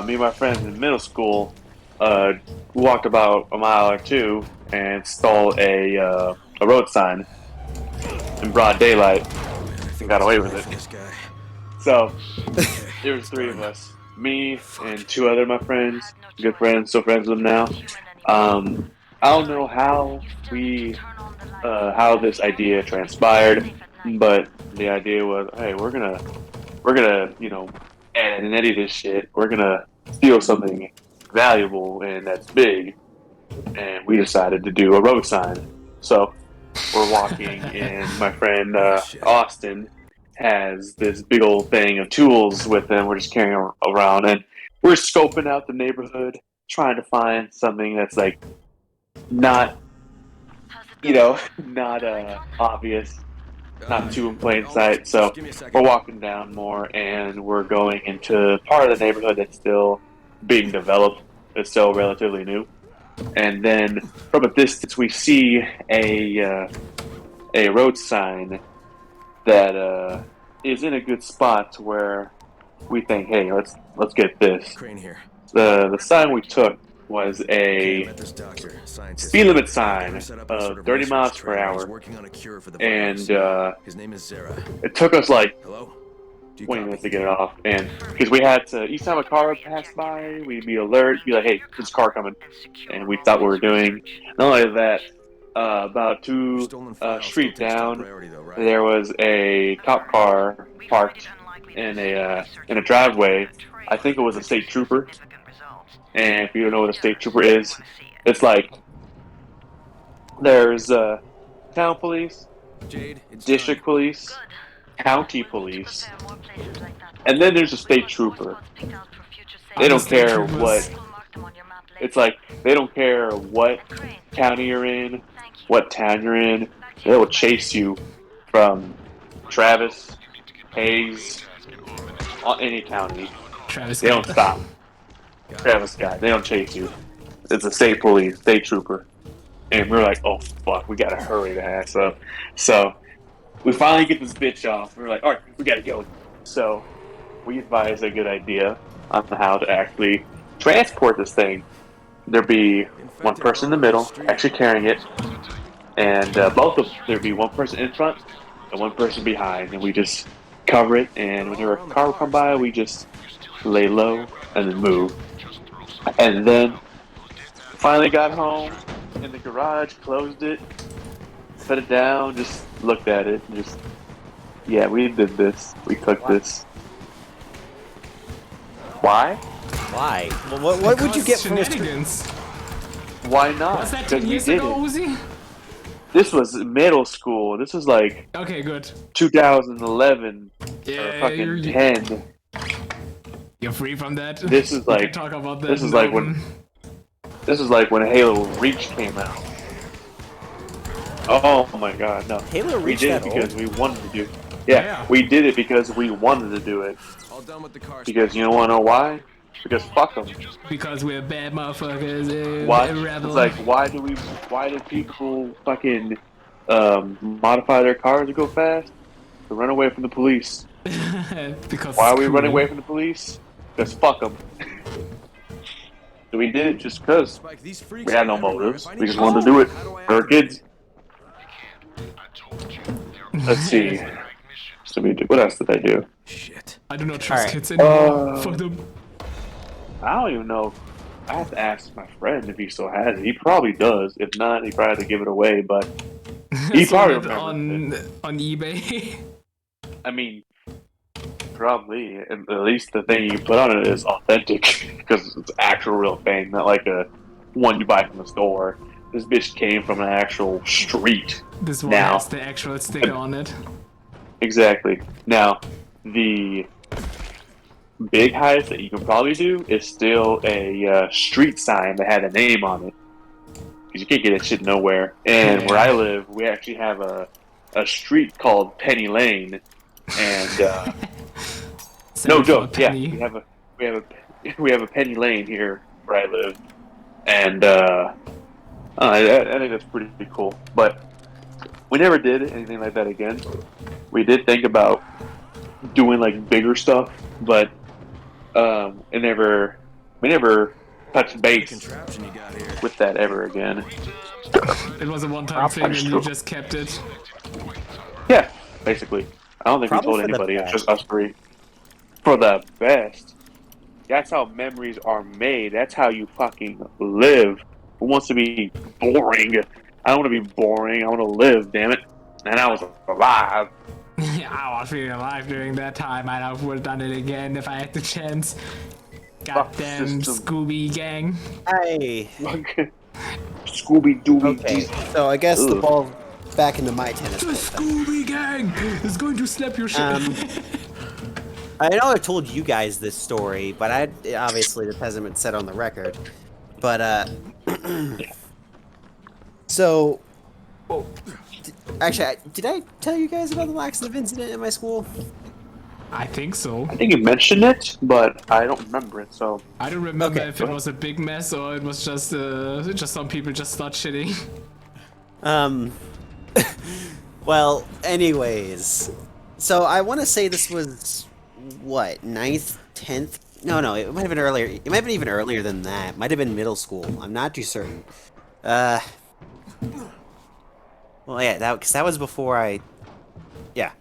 S1: Me and my friends in middle school walked about a mile or two and stole a road sign in broad daylight and got away with it. So, there was 3 of us. Me and 2 other of my friends, good friends, still friends with them now. I don't know how how this idea transpired, but the idea was, hey, we're gonna, you know, add and edit this shit. We're gonna steal something valuable and that's big, and we decided to do a road sign. So, we're walking, and my friend Austin has this big old thing of tools with him. We're just carrying around, and we're scoping out the neighborhood, trying to find something that's like not, you know, not obvious, not too in plain sight. So we're walking down more, and we're going into part of the neighborhood that's still being developed. It's still relatively new, and then from a distance we see a road sign that is in a good spot where we think, hey, let's get this.
S5: Crane here.
S1: The sign we took was a speed limit sign of 30 miles per hour, and
S5: his name is Zara.
S1: it took us like
S5: Hello?
S1: 20 minutes to get it off, and because we had to, each time a car would pass by, we'd be alert, be like, hey, there's a car coming, and we thought we were doing. Not only that, about 2 streets down, there was a cop car parked in a driveway. I think it was a state trooper. And if you don't know what a state trooper is, it's like there's town police, district police, county police, and then there's a state trooper. They don't care what. It's like they don't care what county you're in, what town you're in. They will chase you from Travis, Hayes, any county. They don't stop. Travis guy, they don't chase you. It's a state police, state trooper. And we're like, oh fuck, we gotta hurry the ass up. So we finally get this bitch off. We're like, alright, we gotta go. So we advise a good idea on how to actually transport this thing. There'd be one person in the middle, actually carrying it, and there'd be one person in front and one person behind, and we just cover it, and whenever a car would come by, we just lay low and then move. And then finally got home in the garage, closed it, set it down, just looked at it, and just, yeah, we did this. We cooked this. Why?
S3: Why? Well, what would you get from this?
S2: Shenanigans.
S1: Why not?
S2: Was that
S1: Because
S2: 10
S1: we
S2: years
S1: did
S2: ago,
S1: it.
S2: Uzi?
S1: This was middle school. This was like
S2: Okay, good.
S1: 2011 or
S2: Yeah,
S1: fucking 10.
S2: You're free from that.
S1: This is
S2: We
S1: like
S2: can talk about that.
S1: this is like when Halo Reach came out. Oh my god, no.
S3: Halo
S1: We
S3: Reach
S1: did
S3: that
S1: it because
S3: old?
S1: we wanted to do.
S2: Yeah.
S1: we did it because we wanted to do it.
S5: All done with the car.
S1: Because you don't want to know why? Because fuck them.
S2: Because we're bad motherfuckers.
S1: Watch.
S2: Rebel.
S1: It's like, why do people fucking modify their cars to go fast? To run away from the police.
S2: Because
S1: Why are
S2: it's
S1: we
S2: cool.
S1: running away from the police? Because fuck them. So we did it just because
S5: Spike, these
S1: we
S5: freaks
S1: had no
S5: are everywhere.
S1: motives.
S5: If I
S1: We
S5: need
S1: just
S5: to
S1: wanted to
S5: go,
S1: do it
S5: how do I
S1: for our
S5: activate
S1: kids. Let's see. So we did, what else did I do?
S5: Shit.
S2: I do not trust
S3: Alright.
S2: kids anymore. Fuck them.
S1: I don't even know. I have to ask my friend if he still has it. He probably does. If not, he probably had to give it away. But he
S2: Sold
S1: probably
S2: it
S1: remembers it.
S2: on eBay.
S1: I mean, probably. At least the thing you put on it is authentic because it's actual real thing, not like a one you buy from the store. This bitch came from an actual street.
S2: This one
S1: Now.
S2: has the actual sticker on it.
S1: Exactly. Now, the big highest that you can probably do is still a street sign that had a name on it. Because you can't get that shit nowhere. And where I live, we actually have a street called Penny Lane. And no joke, yeah, we have a Penny Lane here where I live. And I think that's pretty cool. But we never did anything like that again. We did think about doing like bigger stuff, but we never touched base
S5: Contraption you got here.
S1: with that ever again.
S2: It was a one-time thing and you just kept it.
S1: Yeah, basically. I don't think
S3: Probably
S1: we told
S3: for the
S1: anybody. It's
S3: best.
S1: just us three. For the best. That's how memories are made. That's how you fucking live. Who wants to be boring? I don't want to be boring. I want to live, damn it. And I was alive.
S2: I was feeling alive during that time. I would have done it again if I had the chance. Goddamn
S1: system.
S2: Scooby gang.
S3: Hey.
S1: Scooby Dooby.
S3: Okay, so I guess the
S1: Ugh.
S3: ball back into my tennis
S2: The
S3: court.
S2: Scooby gang is going to slap your shit.
S3: I know I told you guys this story, but obviously the peasant said on the record. But so actually, did I tell you guys about the laxative incident in my school?
S2: I think so.
S1: I think you mentioned it, but I don't remember it, so.
S2: I don't remember
S3: Okay.
S2: if it was a big mess or it was just some people just start shitting.
S3: Well, anyways, so I want to say this was what, 9th, 10th? No, it might have been earlier. It might have been even earlier than that. It might have been middle school. I'm not too certain. Well, yeah, that was before I. Yeah.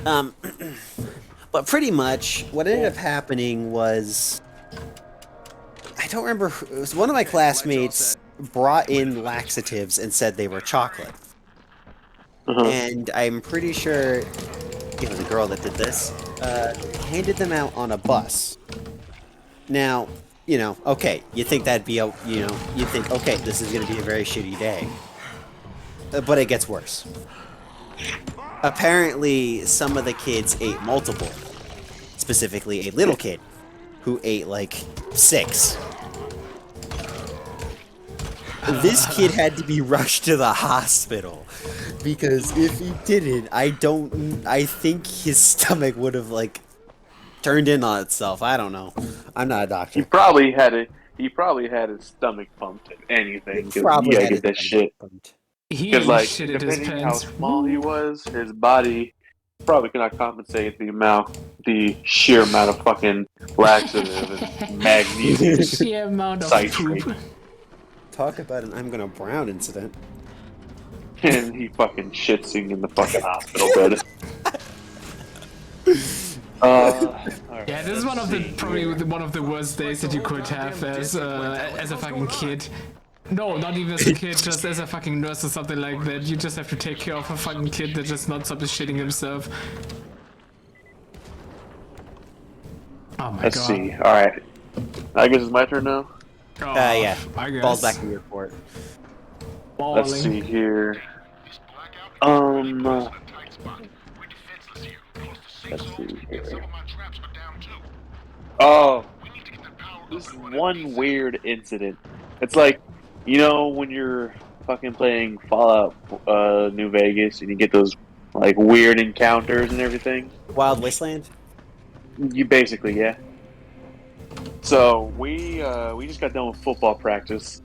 S3: But pretty much what ended up happening was I don't remember. It was one of my classmates brought in laxatives and said they were chocolate. And I'm pretty sure, the girl that did this, handed them out on a bus. Now, okay, you think that'd be you think, okay, this is gonna be a very shitty day. But it gets worse. Apparently, some of the kids ate multiple. Specifically, a little kid who ate like 6. This kid had to be rushed to the hospital because if he didn't, I think his stomach would have like turned in on itself. I don't know. I'm not a doctor.
S1: He probably had his stomach pumped, if anything. Because
S3: Probably
S1: he
S3: had
S1: gotta
S3: his
S1: get that
S3: stomach
S1: shit.
S3: pumped.
S2: He
S1: Because, like,
S2: shitted his
S1: depending how
S2: pants.
S1: small he was, his body probably cannot compensate the sheer amount of fucking laxative and magnesium.
S2: Sheer amount of
S1: citrate.
S2: poop.
S3: Talk about an I'm gonna brown incident.
S1: And he fucking shitsing in the fucking hospital bed.
S2: Yeah, this is one of the one of the worst days that you could have as a fucking kid. No, not even as a kid, just as a fucking nurse or something like that. You just have to take care of a fucking kid that just not stops shitting himself. Oh my
S1: Let's
S2: god.
S1: see. Alright. I guess it's my turn now.
S2: Oh,
S3: Yeah.
S2: I guess.
S3: Balls back in your court.
S2: Balling.
S1: Let's see here. Let's see here. Oh, this one weird incident. It's like, when you're fucking playing Fallout New Vegas and you get those like weird encounters and everything.
S3: Wild Wasteland.
S1: You basically, yeah. So we just got done with football practice,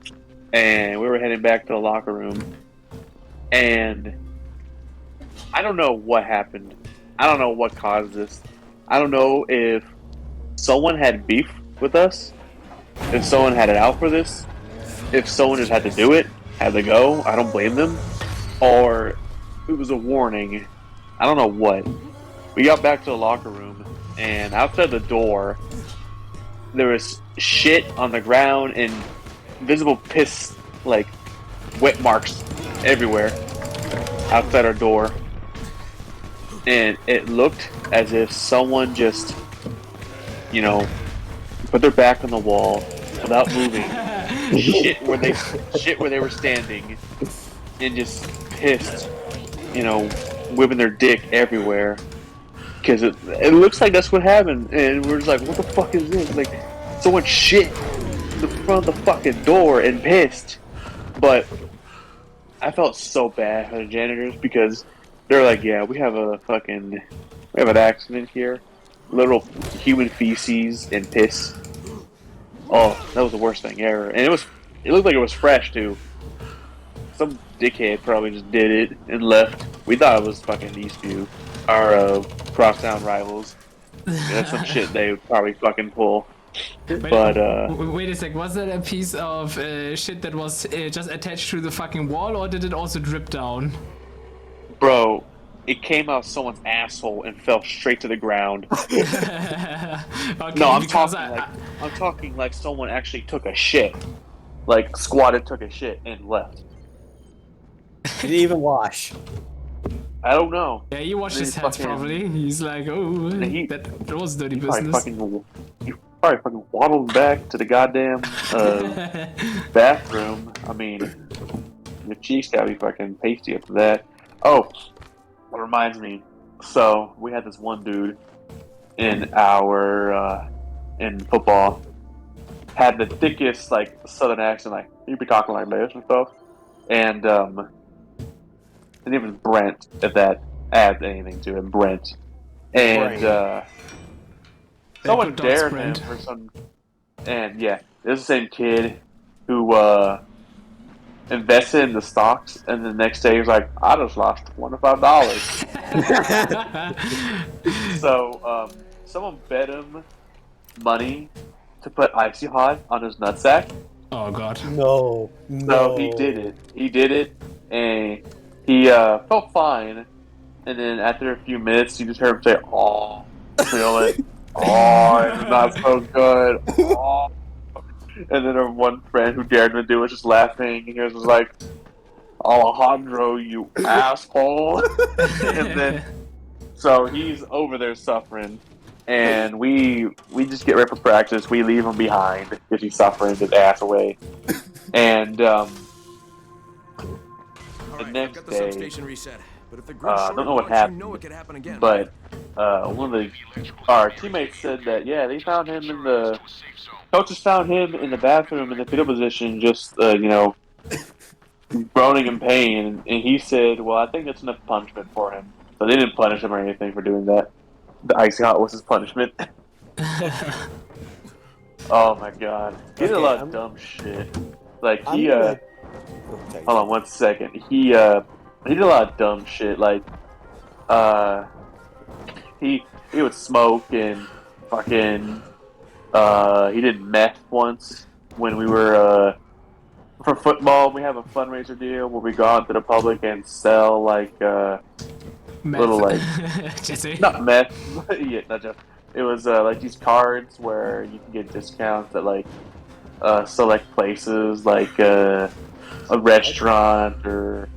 S1: and we were heading back to the locker room, and I don't know what happened. I don't know what caused this. I don't know if someone had beef with us, if someone had it out for this, if someone just had to do it, had to go. I don't blame them, or it was a warning. I don't know what. We got back to the locker room, and outside the door, there was shit on the ground and visible piss, like wet marks everywhere outside our door. And it looked as if someone just, you know, put their back on the wall without moving, shit where they were standing, and just pissed, you know, whipping their dick everywhere. Because it looks like that's what happened, and we're just like, what the fuck is this? Like, someone shit in the front of the fucking door and pissed. But I felt so bad for the janitors because they're like, yeah, we have an accident here. Literal human feces and piss. Oh, that was the worst thing ever. And it looked like it was fresh too. Some dickhead probably just did it and left. We thought it was fucking Eastview, our crosstown rivals. That's some shit they would probably fucking pull.
S2: Wait a sec, was that a piece of shit that was just attached to the fucking wall, or did it also drip down?
S1: Bro, it came out someone's asshole and fell straight to the ground.
S2: Okay,
S1: No, I'm talking like someone actually took a shit. Like squatted, took a shit, and left.
S3: Didn't even wash.
S1: I don't know.
S2: Yeah, he washed his hands probably. He's like, oh, that was dirty business.
S1: He probably fucking waddled back to the goddamn bathroom. I mean, the cheeks gotta be fucking pasty after that. Oh, that reminds me. So we had this one dude in our in football had the thickest like southern accent, like he'd be talking like this and stuff, and even Brent, if that adds anything to him, Brent, and someone dared him for some, and yeah, this is the same kid who invested in the stocks, and the next day he was like, I just lost $25. So someone bet him money to put Icy Hot on his nutsack.
S2: Oh god.
S3: No.
S1: So he did it, and he felt fine, and then after a few minutes, you just heard him say, "Oh, feel it. Oh, it's not so good. Oh." And then our one friend who dared him to do it was just laughing. He was like, "Alejandro, you asshole!" And then, so he's over there suffering, and we just get ready for practice. We leave him behind because he's suffering his ass away, and the next day,
S5: substation reset. But if the
S1: I don't know what happened,
S5: it could happen again.
S1: but one of our teammates said that they found him in the coaches found him in the bathroom in the fetal position, just groaning in pain, and he said, "Well, I think that's enough punishment for him." So they didn't punish him or anything for doing that. The Icy Hot was his punishment. Oh my god, he did a lot of dumb shit. Like hold on 1 second. He did a lot of dumb shit. Like he would smoke and fucking he did meth once when we were for football. We have a fundraiser deal where we go out to the public and sell like little like
S2: Jesse.
S1: not meth. Yeah, not just. It was like these cards where you can get discounts at like select places like a restaurant or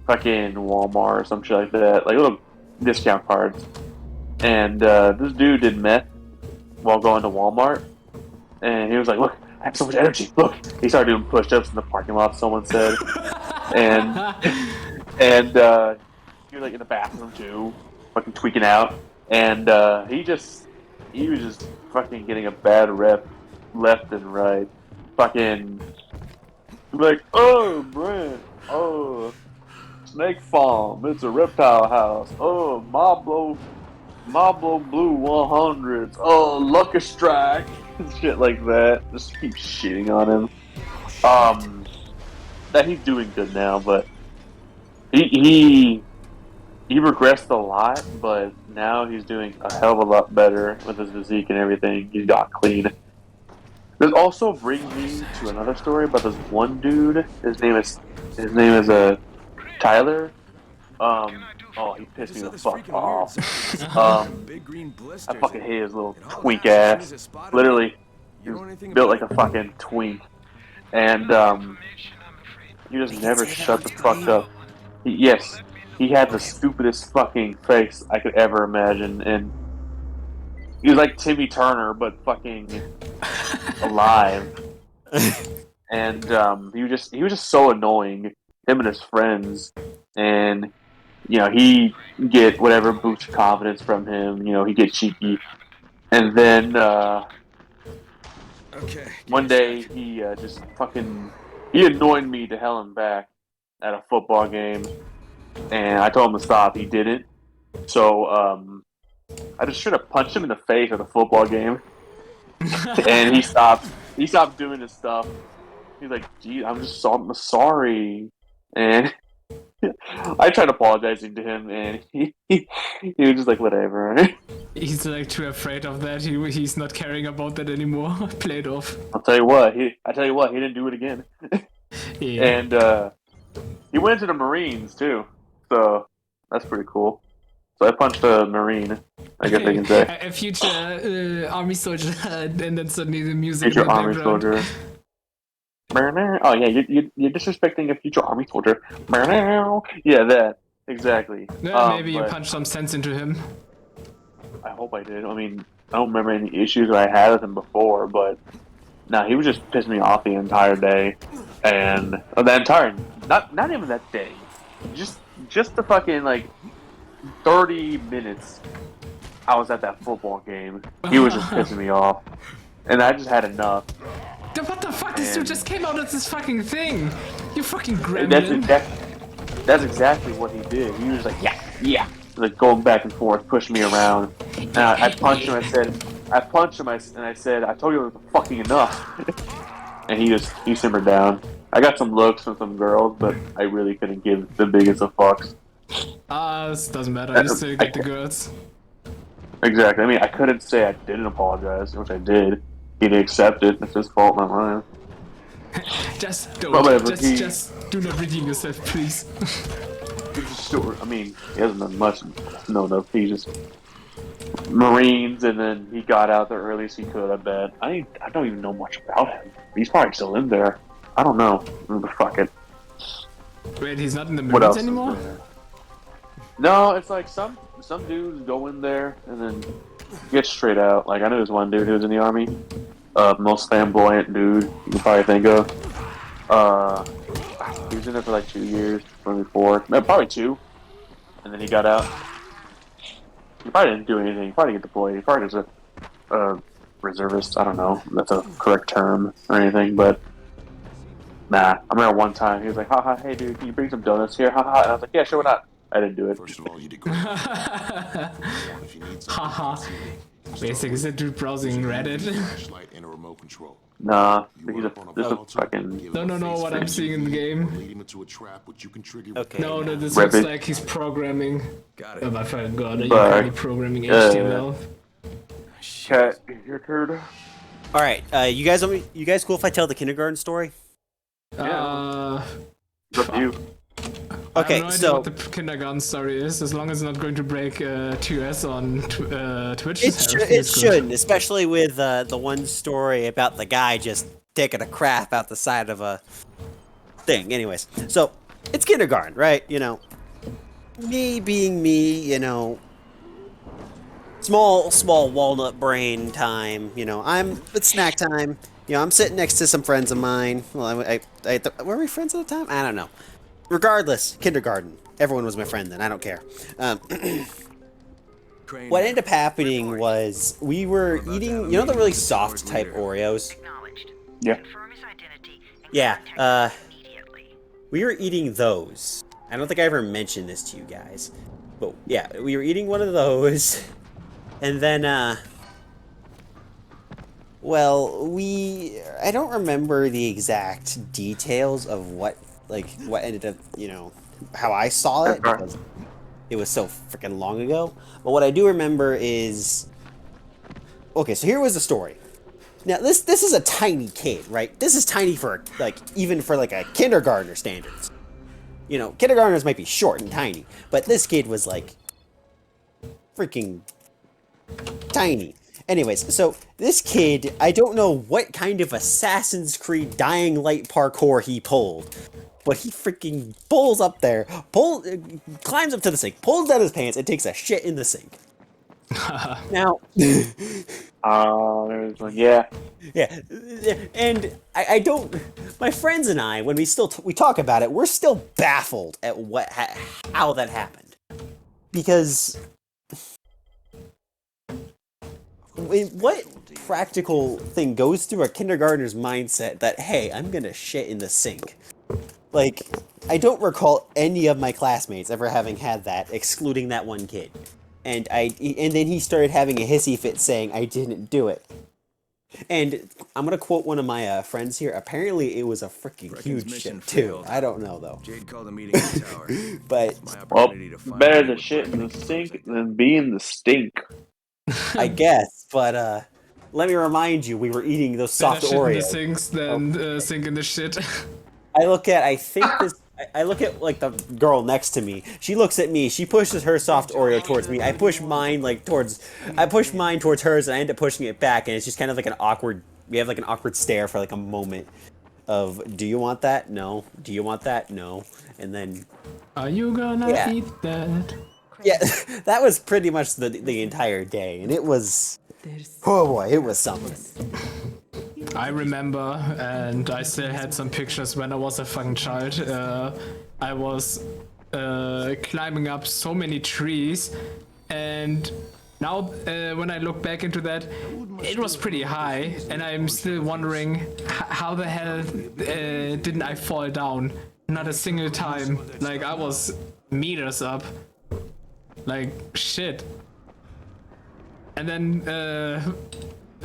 S1: fucking Walmart or some shit like that, like little discount cards. And this dude did meth while going to Walmart, and he was like, "Look, I have so much energy. Look!" He started doing push-ups in the parking lot. Someone said, and he was like in the bathroom too, fucking tweaking out, and he was just fucking getting a bad rep left and right. Fucking like, "Oh, Brent, oh." Snake Farm. It's a reptile house. Oh, Mablo Blue 100s. Oh, Lucky Strike. Shit like that. Just keep shitting on him. That he's doing good now, but he regressed a lot, but now he's doing a hell of a lot better with his physique and everything. He's got clean. This also brings me to another story about this one dude. His name is Tyler. Oh, he pissed me the fuck off.
S5: Big green blisters.
S1: I fucking hate his little twink ass. Literally, he was built like a fucking twink, and he just never shut the fuck up. Yes, he had the stupidest fucking face I could ever imagine, and he was like Timmy Turner, but fucking alive. And he was just so annoying. Him and his friends, and he get whatever boosts confidence from him. He get cheeky, and then one day he just fucking annoyed me to hell and back at a football game, and I told him to stop. He didn't, so I just should have punched him in the face at a football game, and he stopped. He stopped doing his stuff. He's like, "Gee, I'm sorry," and I tried apologizing to him, and he was just like, "Whatever."
S2: He's like too afraid of that. He's not caring about that anymore. Played off.
S1: I'll tell you what. He didn't do it again.
S2: Yeah.
S1: And he went to the Marines too, so that's pretty cool. So I punched a Marine, I guess I can say.
S2: A future army soldier, and then suddenly the music.
S1: Future
S2: in the
S1: army
S2: background.
S1: soldier. Oh yeah, you're disrespecting a future army soldier. Yeah, that exactly.
S2: Yeah, maybe you
S1: but
S2: punched some sense into him.
S1: I hope I did. I mean, I don't remember any issues that I had with him before, but no, he was just pissing me off the entire day, and not even that day, just the fucking like 30 minutes I was at that football game. He was just pissing me off, and I just had enough.
S2: What the fuck? This dude just came out of this fucking thing. You fucking gremlin.
S1: That's exactly what he did. He was like, yeah, like going back and forth, pushing me around. And I punched him. And I said, I told you it was fucking enough. And he simmered down. I got some looks from some girls, but I really couldn't give the biggest of fucks.
S2: This doesn't matter. You still get the girls.
S1: Exactly. I mean, I couldn't say I didn't apologize, which I did. He didn't accept it. It's his fault, not mine.
S2: Just don't.
S1: Whatever,
S2: Just do not redeem yourself, please.
S1: Sure. I mean, he hasn't done much. No. He just Marines, and then he got out the earliest he could. I bet. I don't even know much about him. He's probably still in there. I don't know. Fuck it.
S2: Wait, he's not in the
S1: What
S2: Marines
S1: else
S2: anymore?
S1: is there? No, it's like some dudes go in there and then get straight out. Like I knew this one dude who was in the army. Most flamboyant dude you can probably think of. He was in there for like 2 years, maybe 4. No, probably 2. And then he got out. He probably didn't do anything. He probably didn't get deployed. He probably was a reservist. I don't know if that's a correct term or anything, but nah. I remember one time he was like, haha, hey dude, can you bring some donuts here? Haha. And I was like, yeah, sure, why not? I didn't do it.
S6: First of all, you did great. If you need
S2: Haha. Basically, is that dude browsing Reddit?
S6: flashlight and a remote control.
S1: Nah,
S6: You
S1: he's
S6: run up on a
S1: just a
S6: volatile,
S1: fucking...
S6: give
S2: No,
S6: him a
S2: no,
S6: face
S2: what I'm
S6: paint,
S2: seeing in the game.
S6: lead him into a trap which you can trigger.
S3: Okay.
S2: No, this
S1: Rabbit.
S2: looks like he's programming.
S5: Got
S2: Oh
S5: it.
S2: my fucking god, are you
S1: But,
S2: really programming HTML?
S1: Cat, your turn.
S3: All right, you guys cool if I tell the kindergarten story?
S1: It's up to you.
S2: I
S3: Okay,
S2: have no idea
S3: so
S2: what the kindergarten story is, as long as it's not going to break 2S on Twitch.
S3: it shouldn't, especially with the one story about the guy just taking a crap out the side of a thing. Anyways, so it's kindergarten, right? Me being me, small walnut brain time. It's snack time. I'm sitting next to some friends of mine. Well, were we friends at the time? I don't know. Regardless, kindergarten. Everyone was my friend then. I don't care. What ended up happening was we were eating, the really soft type Oreos?
S1: Yeah.
S4: Confirm his identity and
S3: Yeah,
S4: contact us immediately.
S3: we were eating those. I don't think I ever mentioned this to you guys. But yeah, we were eating one of those. And then, well, I don't remember the exact details of what ended up, how I saw it, because it was so freaking long ago. But what I do remember is, okay, so here was the story. Now, this is a tiny kid, right? This is tiny for, even for, a kindergartner standards. Kindergartners might be short and tiny, but this kid was, freaking tiny. Anyways, so this kid, I don't know what kind of Assassin's Creed DyingLight parkour he pulled, but he freaking pulls up there, climbs up to the sink, pulls down his pants, and takes a shit in the sink. Now,
S1: there's one. Yeah.
S3: yeah, and I don't. My friends and I, when we talk about it, we're still baffled at how that happened, because what practical thing goes through a kindergartner's mindset that, hey, I'm gonna shit in the sink? I don't recall any of my classmates ever having had that, excluding that one kid. And then he started having a hissy fit saying, I didn't do it. And I'm gonna quote one of my friends here. Apparently it was a freaking huge shit too. I don't know though.
S5: Jade called a meeting in the tower.
S3: But
S1: Well, better to shit in the sink than be in the stink.
S3: I guess. But let me remind you, we were eating those soft
S2: Better shit in the
S3: Oreos.
S2: sinks than sink in the shit.
S3: I look at the girl next to me. She looks at me. She pushes her soft Oreo towards me. I push mine towards hers, and I end up pushing it back. And it's just kind of an awkward. We have an awkward stare for a moment of, do you want that? No. Do you want that? No. And then,
S2: are you gonna eat that?
S3: Yeah, that was pretty much the entire day, and it was, oh boy, it was something.
S2: I remember, and I still had some pictures when I was a fucking child. I was climbing up so many trees, and now when I look back into that, it was pretty high, and I'm still wondering how the hell didn't I fall down? Not a single time. I was meters up. Shit. And then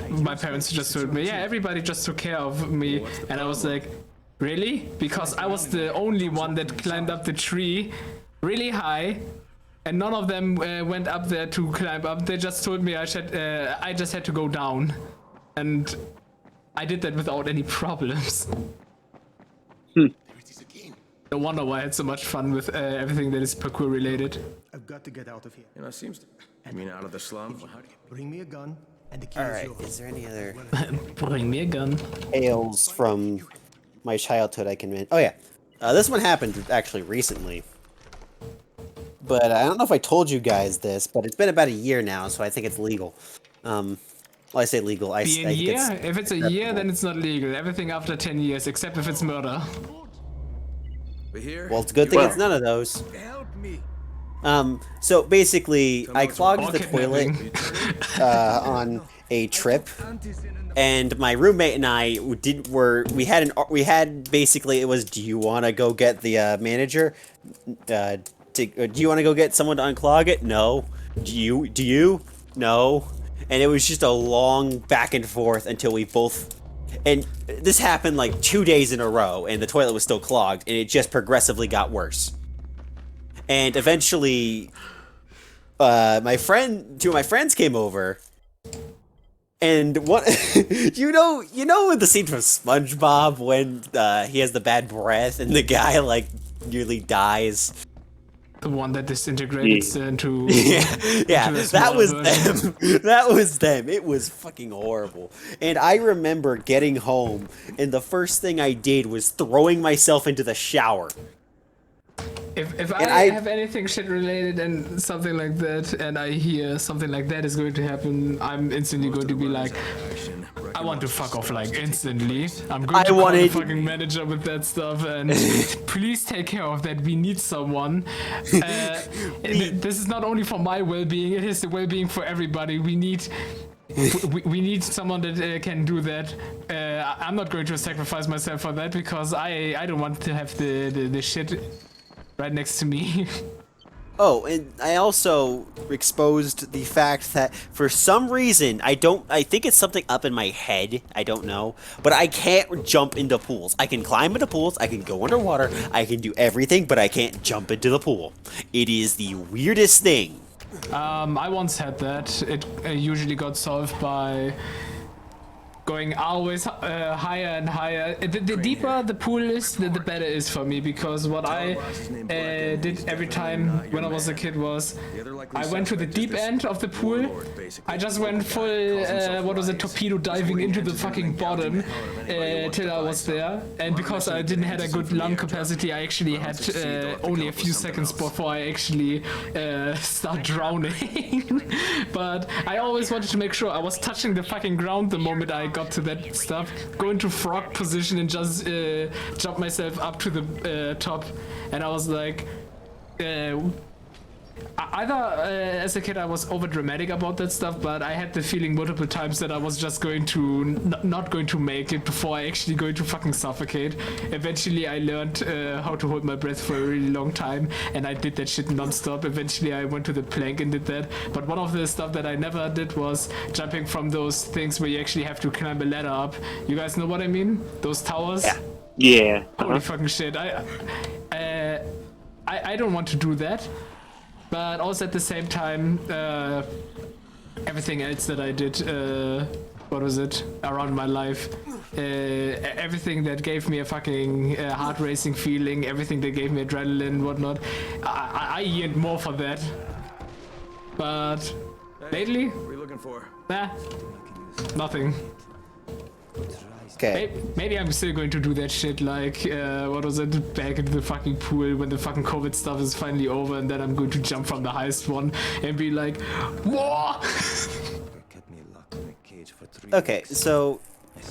S2: my parents just told me, yeah, everybody just took care of me. And I was like, really? Because I was the only one that climbed up the tree really high, and none of them went up there to climb up. They just told me I just had to go down. And I did that without any problems. No wonder why I had so much fun with everything that is parkour related.
S6: I've got to get out of here.
S5: Seems to... I mean, out of the slum?
S6: Bring me a gun, and the key
S3: All
S6: is
S3: right,
S6: yours.
S3: is there any other
S2: Bring me a gun.
S3: tales from my childhood I can... Oh yeah, this one happened actually recently. But I don't know if I told you guys this, but it's been about a year now, so I think it's legal. Well, I say legal. I
S2: Be a
S3: think
S2: year? If it's a year, then it's not legal. Everything after 10 years, except if it's murder.
S3: Well, it's a good thing it's none of those.
S6: Help me.
S3: So basically, I clogged
S2: Or
S3: the toilet
S2: kidnapping.
S3: on a trip, and my roommate and I we had basically, it was, do you want to go get the manager? Do you want to go get someone to unclog it? No. Do you? No. And it was just a long back and forth until we both... And this happened 2 days in a row, and the toilet was still clogged, and it just progressively got worse. And eventually, two of my friends came over, and one, you know the scene from SpongeBob when he has the bad breath and the guy nearly dies.
S2: The one that disintegrates into...
S3: Yeah, that was them. That was them. It was fucking horrible. And I remember getting home, and the first thing I did was throwing myself into the shower.
S2: If I have anything shit related and something like that, and I hear something like that is going to happen, I'm instantly going to be like, I want to fuck off instantly. I'm going to call the fucking manager with that stuff, and please take care of that. We need someone. This is not only for my well-being; it is the well-being for everybody. We need someone that can do that. I'm not going to sacrifice myself for that because I don't want to have the shit right next to me.
S3: Oh, and I also exposed the fact that for some reason, I think it's something up in my head, I don't know, but I can't jump into pools. I can climb into pools, I can go underwater, I can do everything, but I can't jump into the pool. It is the weirdest thing.
S2: I once had that. It usually got solved by going always higher and higher. The deeper the pool is, the better it is for me, because what I did every time when I was a kid was I went to the deep end of the pool. I just went full, torpedo diving into the fucking bottom till I was there. And because I didn't have a good lung capacity, I actually had only a few seconds before I actually start drowning. But I always wanted to make sure I was touching the fucking ground the moment I got to that stuff, go into frog position and just jump myself up to the top. And I was like, either as a kid I was over dramatic about that stuff, but I had the feeling multiple times that I was just going to not going to make it before I actually going to fucking suffocate. Eventually I learned how to hold my breath for a really long time, and I did that shit non-stop. Eventually I went to the plank and did that, but one of the stuff that I never did was jumping from those things where you actually have to climb a ladder up. You guys know what I mean? Those towers?
S1: Yeah.
S2: Holy fucking shit. I don't want to do that. But also at the same time, everything else that I did, around my life, everything that gave me a fucking heart racing feeling, everything that gave me adrenaline, whatnot, I yearned more for that. But lately,
S5: What are you looking for?
S2: nah, nothing.
S3: Okay.
S2: Maybe I'm still going to do that shit, like, back into the fucking pool when the fucking COVID stuff is finally over, and then I'm going to jump from the highest one and be like, whoa!
S3: Okay, so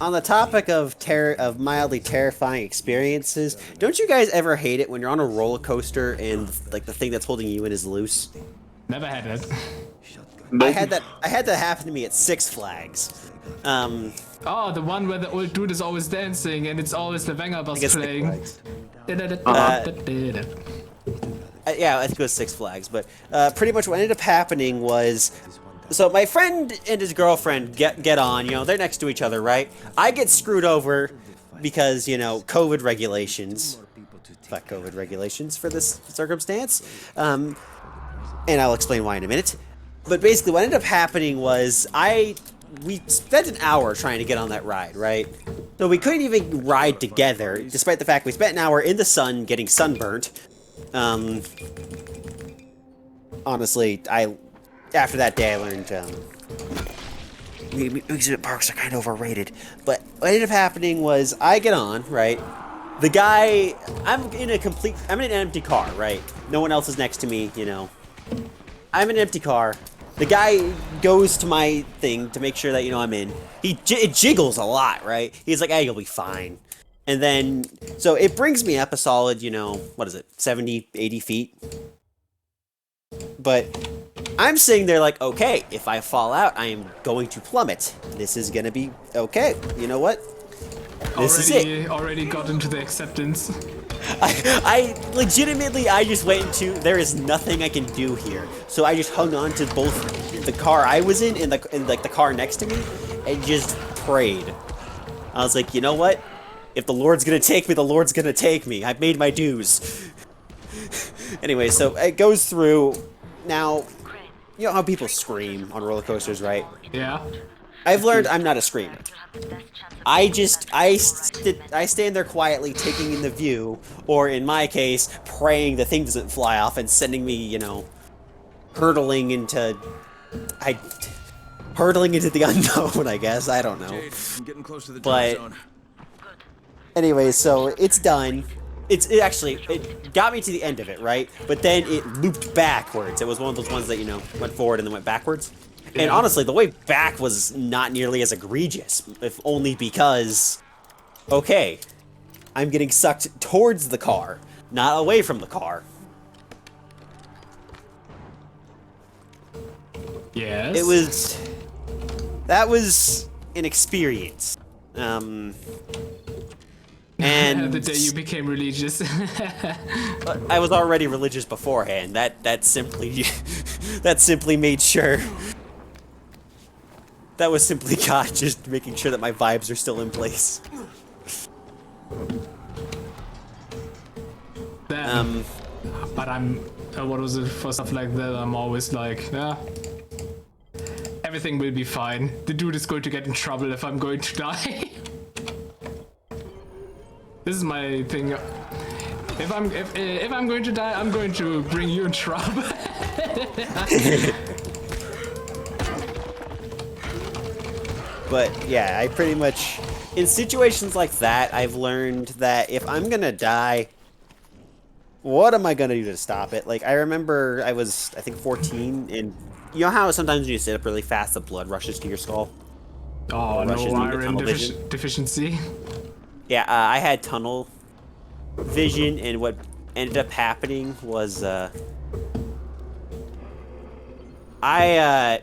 S3: on the topic of mildly terrifying experiences, don't you guys ever hate it when you're on a roller coaster and like the thing that's holding you in is loose?
S2: Never had it.
S3: I had that happen to me at Six Flags.
S2: Oh, the one where the old dude is always dancing and it's always the Wenger bus playing.
S3: Yeah, I think it was Six Flags, but pretty much what ended up happening was, so my friend and his girlfriend get on, they're next to each other, right? I get screwed over because, COVID regulations. Fuck COVID regulations for this circumstance. And I'll explain why in a minute. But basically what ended up happening was we spent an hour trying to get on that ride, right? So we couldn't even ride together, despite the fact we spent an hour in the sun getting sunburnt. Honestly, after that day I learned amusement parks are kind of overrated. But what ended up happening was I get on, right? The guy, I'm in an empty car, right? No one else is next to me, I'm in an empty car. The guy goes to my thing to make sure that, I'm in. It jiggles a lot, right? He's like, hey, you'll be fine. And then, so it brings me up a solid, 70, 80 feet. But I'm sitting there like, okay, if I fall out, I am going to plummet. This is going to be okay. You know what? This is it.
S2: Already got into the acceptance.
S3: I legitimately, I just went into, there is nothing I can do here. So I just hung on to both the car I was in and the car next to me and just prayed. I was like, you know what? If the Lord's gonna take me, the Lord's gonna take me. I've made my dues. Anyway, so it goes through. Now, you know how people scream on roller coasters, right?
S2: Yeah.
S3: I've learned I'm not a screamer. I stand there quietly taking in the view, or in my case, praying the thing doesn't fly off and sending me, hurtling into the unknown, I guess. I don't know.
S5: Jade, I'm getting close to the
S3: But
S5: zone.
S3: anyway, so it's done. It got me to the end of it, right? But then it looped backwards. It was one of those ones that, went forward and then went backwards. And honestly, the way back was not nearly as egregious, if only because, okay, I'm getting sucked towards the car, not away from the car.
S2: Yes.
S3: That was an experience. And
S2: The day you became religious.
S3: I was already religious beforehand. That simply that simply made sure. That was simply God just making sure that my vibes are still in place.
S2: Damn. But what was it, for stuff like that, I'm always like, yeah, everything will be fine. The dude is going to get in trouble if I'm going to die. This is my thing. If I'm going to die, I'm going to bring you in trouble.
S3: But yeah, I pretty much, in situations like that, I've learned that if I'm gonna die, what am I gonna do to stop it? Like, I remember I was, I think, 14, and you know how sometimes when you sit up really fast, the blood rushes to your skull?
S2: Oh
S3: Or rushes
S2: no,
S3: into
S2: iron
S3: tunnel vision?
S2: deficiency.
S3: Yeah, I had tunnel vision, and what ended up happening was, I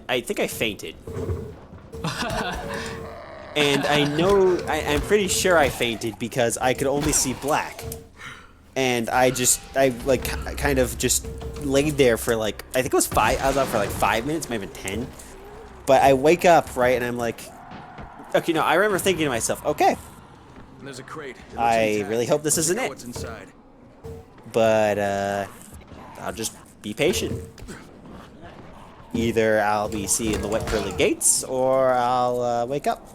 S3: think I fainted. And I'm pretty sure I fainted because I could only see black. And I like kind of just laid there for like, I think it was I was out for like 5 minutes, maybe 10. But I wake up, right, and I'm like, okay, no, I remember thinking to myself, okay,
S5: There's a crate. It looks
S3: I
S5: intact.
S3: really hope this
S5: Check
S3: isn't
S5: out
S3: it.
S5: What's inside?
S3: But I'll just be patient. Either I'll be seeing the wet pearly gates, or I'll wake up.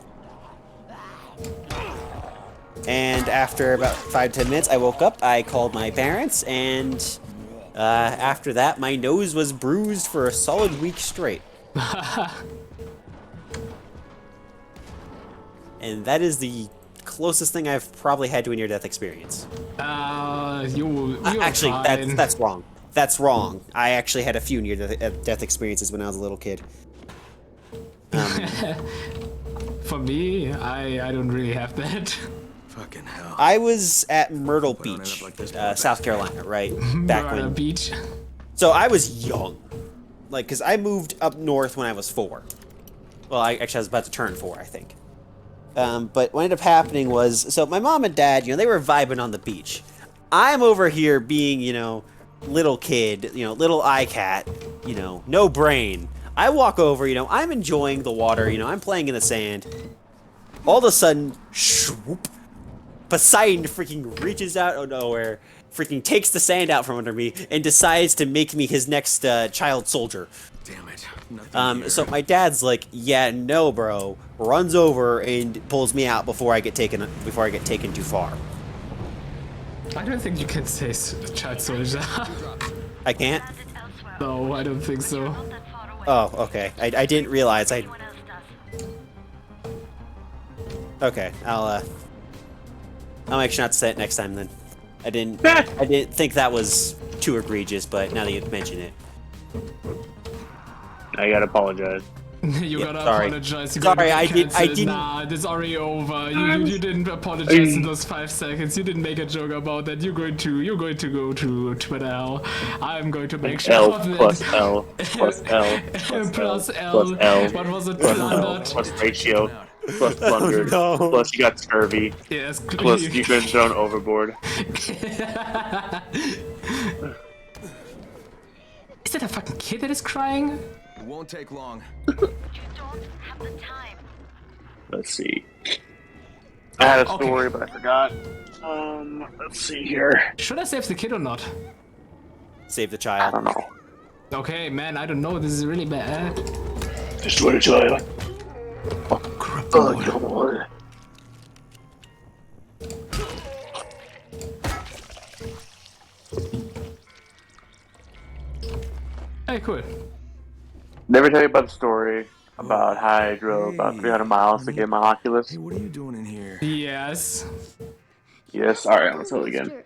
S3: And after about 5-10 minutes, I woke up, I called my parents, and after that, my nose was bruised for a solid week straight. And that is the closest thing I've probably had to a near-death experience.
S2: You're
S3: Actually,
S2: fine.
S3: that's wrong. That's wrong. I actually had a few near-death experiences when I was a little kid.
S2: For me, I don't really have that.
S5: Fucking hell.
S3: I was at Myrtle
S5: Hope I don't end
S3: Beach,
S5: up like this
S3: South Carolina, right? Back
S2: Murder
S3: when.
S2: Beach.
S3: So I was young. Like, because I moved up north when I was 4. Well, I was about to turn 4, I think. But what ended up happening was, so my mom and dad, they were vibing on the beach. I'm over here being, little kid, little iCat, no brain. I walk over, I'm enjoying the water, I'm playing in the sand. All of a sudden, swoop, Poseidon freaking reaches out of nowhere, freaking takes the sand out from under me, and decides to make me his next child soldier.
S5: Damn it. Nothing here.
S3: So my dad's like, yeah, no, bro. Runs over and pulls me out before I get taken too far.
S2: I don't think you can say child soldier.
S3: I can't?
S2: No, I don't think so.
S3: Oh, okay. I didn't realize Okay, I'll make sure not to say it next time then. I didn't think that was too egregious, but now that you mention it.
S1: I gotta apologize.
S2: You
S3: Yeah,
S2: gotta
S3: sorry.
S2: apologize. You
S3: Sorry,
S2: gotta get
S3: I
S2: cancelled.
S3: didn't.
S2: Nah, it's already over. You didn't apologize in those 5 seconds. You didn't make a joke about that. You're going to go to Twitter hell. I'm going to make sure
S1: L
S2: of it.
S1: plus L plus L
S2: Plus L.
S1: plus L
S2: What was it?
S1: plus L
S2: Plundered.
S1: plus ratio plus plundered
S3: no.
S1: plus you got scurvy
S2: Yes.
S1: plus you've been thrown overboard.
S2: Is that a fucking kid that is crying?
S5: It won't take long.
S4: You don't have the time.
S1: Let's see. I had a
S2: Okay.
S1: story, but I forgot. Let's see here.
S2: Should I save the kid or not?
S3: Save the
S1: I
S3: child.
S1: don't know.
S2: Okay, man, I don't know. This is really bad.
S1: Destroy the child. Oh, come on.
S2: Hey, cool.
S1: Never tell you about the story about how I drove about 300 miles to get my Oculus.
S5: Hey, what are you doing in here?
S2: Yes.
S1: Yes, alright, I'll tell it again.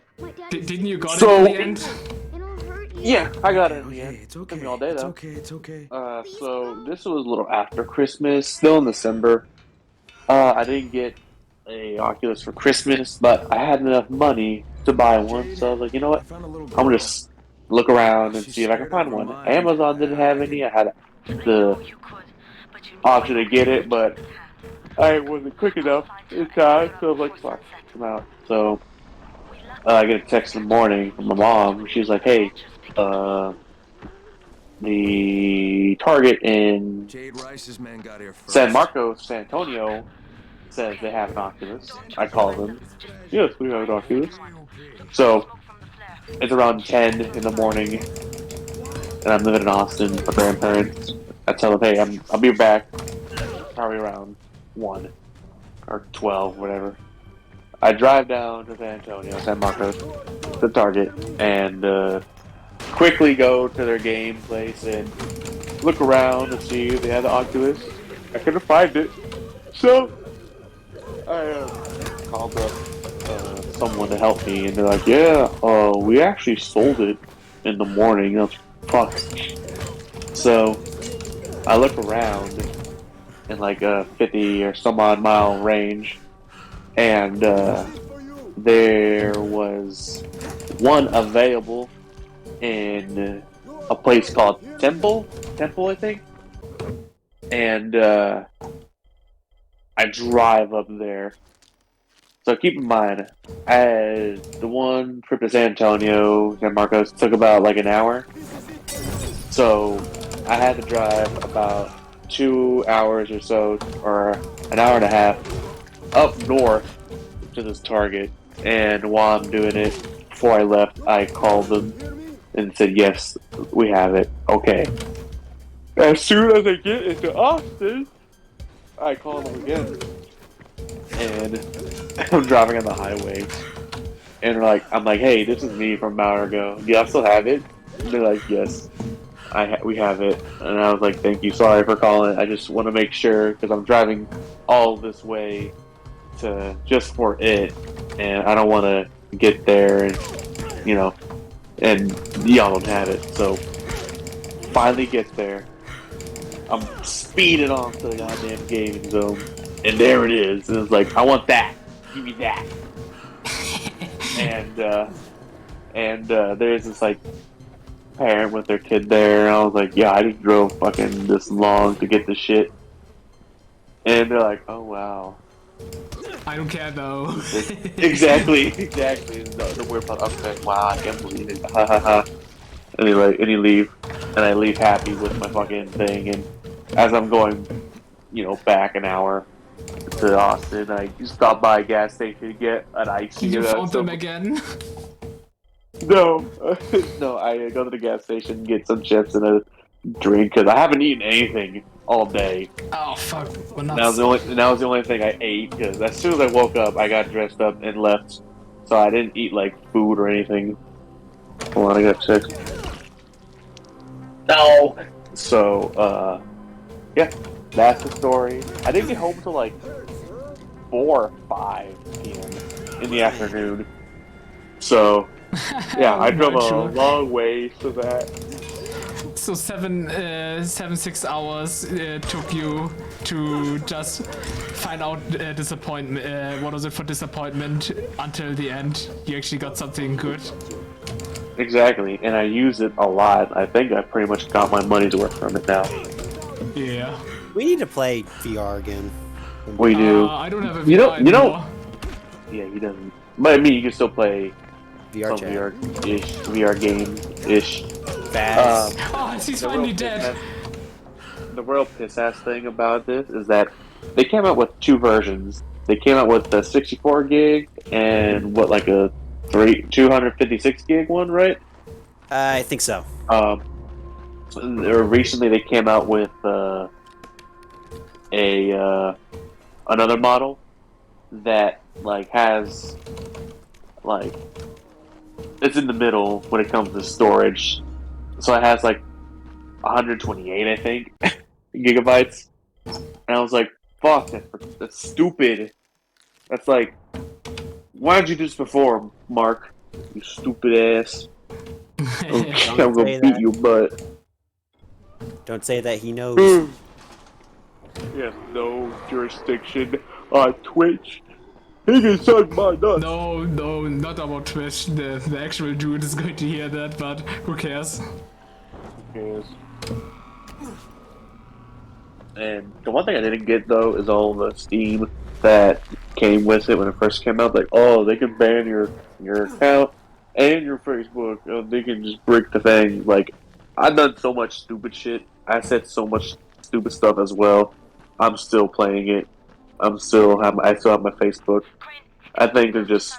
S2: Didn't you got
S1: So-
S2: it in the end?
S8: It'll hurt you.
S1: Yeah, I got it in
S5: Okay,
S1: the end.
S5: it's okay.
S1: Took me all day
S5: It's
S1: though.
S5: okay. It's okay.
S1: So this was a little after Christmas, still in December. I didn't get a Oculus for Christmas, but I had enough money to buy one, so I was like, you know what?
S5: I found a little
S1: I'm gonna just look around and see if I can find one. Amazon didn't have any. I had the
S4: You could, but you
S1: option to get it, but I wasn't quick enough in time, so I was like, fuck, I'm out. So I get a text in the morning from my mom. She's like, hey, the target in
S5: Jade Rice's men got here first.
S1: San Marcos, San Antonio, says they have an Oculus. I call them. Yes, we have an Oculus. So it's around 10 in the morning, and I'm living in Austin with my grandparents. I tell them, hey, I'll be back probably around 1 or 12, whatever. I drive down to San Antonio, San Marcos, the Target, and quickly go to their game place and look around to see if they had the Oculus. I couldn't find it, so I called up someone to help me, and they're like, "Yeah, we actually sold it in the morning." I was like, fuck. So I look around in like a 50 or some odd mile range, and there was one available in a place called Temple, I think. And I drive up there. So keep in mind, the one trip to San Antonio, San Marcos, took about like an hour. So I had to drive about 2 hours or so, or an hour and a half, up north to this Target. And while I'm doing it, before I left, I called them and said, yes, we have it. Okay. As soon as I get into Austin, I call them again. And I'm driving on the highway. And I'm like, hey, this is me from an hour ago. Do y'all still have it? And they're like, yes, we have it. And I was like, thank you. Sorry for calling. I just want to make sure, because I'm driving all this way just for it. And I don't want to get there and, and y'all don't have it. So finally get there. I'm speeding off to the goddamn gaming zone, and there it is. And it's like, I want that. Give me that. and there's this like parent with their kid there, and I was like, yeah, I just drove fucking this long to get this shit. And they're like, oh wow.
S2: I don't care though.
S1: Exactly. The weird part. Okay, wow, I can't believe it. Ha ha ha. And he leave, and I leave happy with my fucking thing. And as I'm going, back an hour to Austin, I stop by a gas station to get an ice.
S2: You found them again?
S1: No, no. I go to the gas station, get some chips and a drink because I haven't eaten anything all day.
S2: Oh fuck! Well,
S1: that was the only thing I ate because as soon as I woke up, I got dressed up and left. So I didn't eat like food or anything. Hold on, I got sick. No. So, yeah, that's the story. I didn't get home until like 4 or 5 p.m. in the afternoon. So, yeah, I drove a long way for that.
S2: So 6 hours took you to just find out disappointment. What was it for disappointment until the end? You actually got something good.
S1: Exactly, and I use it a lot. I think I pretty much got my money's worth from it now.
S2: Yeah.
S3: We need to play VR again.
S1: We do.
S2: I don't have a VR anymore.
S1: Yeah, he doesn't. But I mean, you can still play
S3: VR
S1: some VR game-ish.
S2: He's finally dead.
S1: The real piss-ass thing about this is that they came out with 2 versions. They came out with the 64 gig and like a 256 gig one, right?
S3: I think so.
S1: Recently they came out with another model that has it's in the middle when it comes to storage. So it has 128, I think, gigabytes. And I was like, fuck, that's stupid. That's why did you do this before, Mark? You stupid ass. I'm gonna beat your butt.
S3: Don't say that, he knows.
S1: He has no jurisdiction on Twitch. He can suck my nuts.
S2: No, not about Twitch. The actual dude is going to hear that, but who cares?
S1: Who cares? And the one thing I didn't get though is all the Steam that came with it when it first came out. Like, oh, they can ban your account and your Facebook. They can just break the thing. Like, I've done so much stupid shit. I said so much stupid stuff as well. I'm still playing it. I still have my Facebook. I think they're just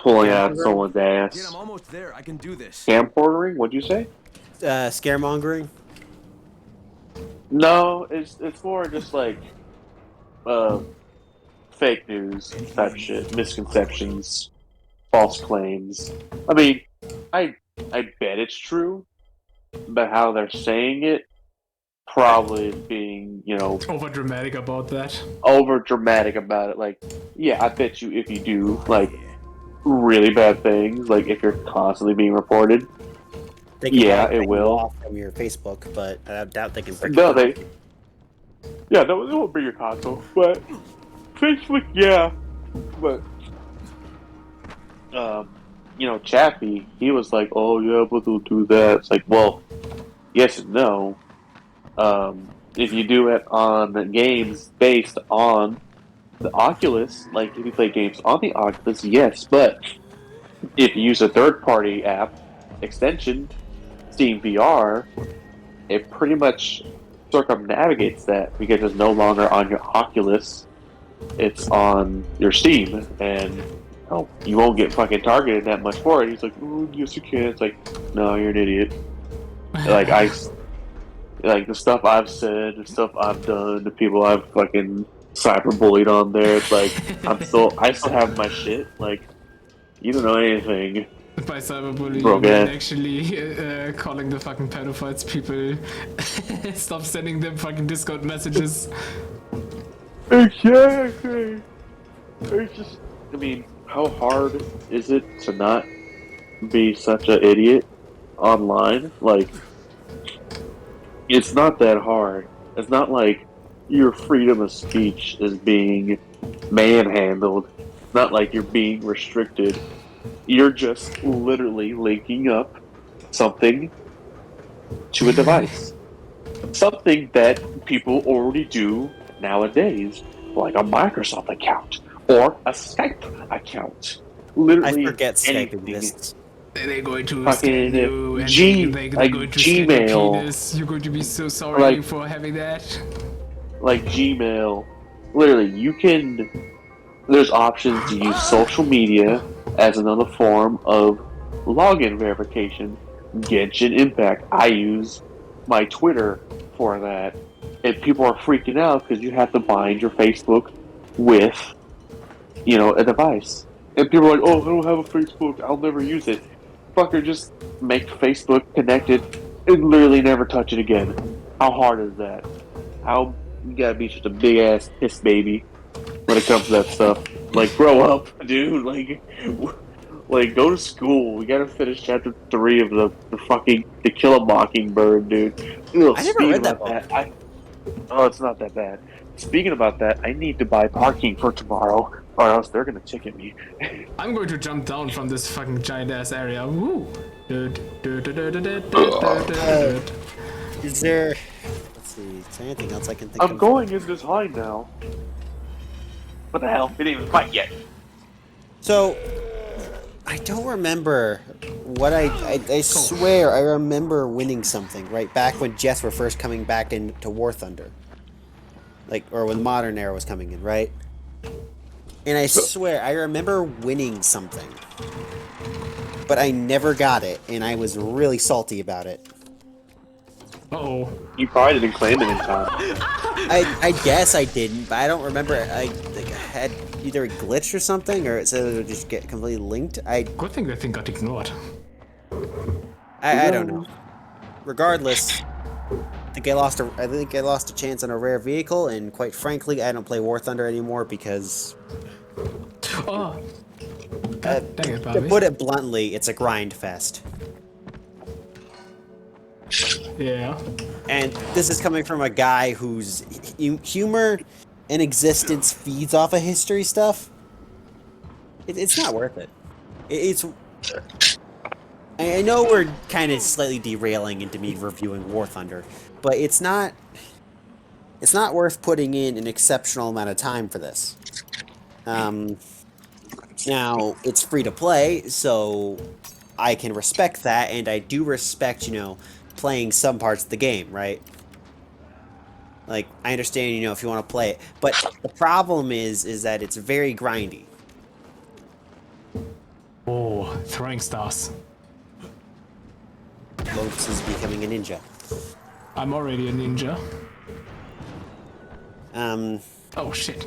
S1: pulling out someone's
S5: Kid,
S1: ass.
S5: I'm almost there. I can do this.
S1: Camcordering? What'd you say?
S3: Scaremongering.
S1: No, it's more just like uh, fake news type shit, misconceptions, false claims. I mean, I bet it's true, but how they're saying it probably is being,
S2: Over dramatic about that.
S1: over dramatic about it. Like, yeah, I bet you if you do like really bad things, like if you're constantly being reported,
S3: They can
S1: yeah,
S3: probably
S1: it
S3: take you
S1: will.
S3: off from your Facebook, but I doubt they can break
S1: No,
S3: it.
S1: yeah, that won't be your console, but Facebook, yeah, but Chappie, he was like, "Oh yeah, but they'll do that." It's like, well, yes and no. If you do it on the games based on the Oculus, like if you play games on the Oculus, yes, but if you use a third-party app extension, Steam VR, it pretty much circumnavigates that because it's no longer on your Oculus, it's on your Steam, and you won't get fucking targeted that much for it. He's like, oh, yes you can. It's like, no, you're an idiot. Like the stuff I've said, the stuff I've done, the people I've fucking cyberbullied on there. It's like I still have my shit. Like, you don't know anything.
S2: By cyberbullying,
S1: Bro,
S2: you mean
S1: man.
S2: actually calling the fucking pedophiles people. Stop sending them fucking Discord messages.
S1: Exactly. It's just, I mean, how hard is it to not be such an idiot online? Like, it's not that hard. It's not like your freedom of speech is being manhandled. It's not like you're being restricted. You're just literally linking up something to a device. Something that people already do nowadays, like a Microsoft account or a Skype account. Literally
S3: I forget Skype
S1: anything.
S3: exists.
S2: They're going to
S1: Fucking
S2: scan you and they're
S1: like
S2: going to scan your
S1: Gmail.
S2: penis. You're going to be so sorry
S1: Like-
S2: for having that.
S1: Like Gmail. Literally, there's options to use social media as another form of login verification. Genshin Impact. I use my Twitter for that. And people are freaking out because you have to bind your Facebook with, a device. And people are like, oh, I don't have a Facebook. I'll never use it. Fucker, just make Facebook connected and literally never touch it again. How hard is that? You gotta be just a big ass piss baby when it comes to that stuff. Like, grow up, dude. Like go to school. We gotta finish chapter 3 of the To Kill a Mockingbird, dude.
S3: I never read that book.
S1: Oh, it's not that bad. Speaking about that, I need to buy parking for tomorrow, or else they're gonna ticket me.
S2: I'm going to jump down from this fucking giant ass area. Woo!
S3: Is there? Let's see. Is there anything else I can think
S1: I'm
S3: of?
S1: going in this high now. What the hell? We didn't even fight yet.
S3: So, I don't remember what I swear I remember winning something right back when Jets were first coming back into War Thunder, or when Modern Era was coming in, right? And I swear I remember winning something, but I never got it, and I was really salty about it.
S2: Uh-oh.
S1: You probably didn't claim it in time.
S3: I guess I didn't, but I don't remember. I had either a glitch or something, or it said it would just get completely linked.
S2: Good thing that thing got ignored.
S3: I don't know. Regardless, I think I lost a chance on a rare vehicle, and quite frankly, I don't play War Thunder anymore because,
S2: Oh. God dang it,
S3: to
S2: Bobby.
S3: put it bluntly, it's a grind fest.
S2: Yeah.
S3: And this is coming from a guy whose humor and existence feeds off of history stuff. It's not worth it. It's. I know we're kind of slightly derailing into me reviewing War Thunder, but it's not. it's not worth putting in an exceptional amount of time for this. Now, it's free to play, so I can respect that, and I do respect, playing some parts of the game, right? Like, I understand, if you want to play it, but the problem is that it's very grindy.
S2: Oh, throwing stars.
S3: Lotus is becoming a ninja.
S2: I'm already a ninja.
S3: Um,
S2: Oh shit.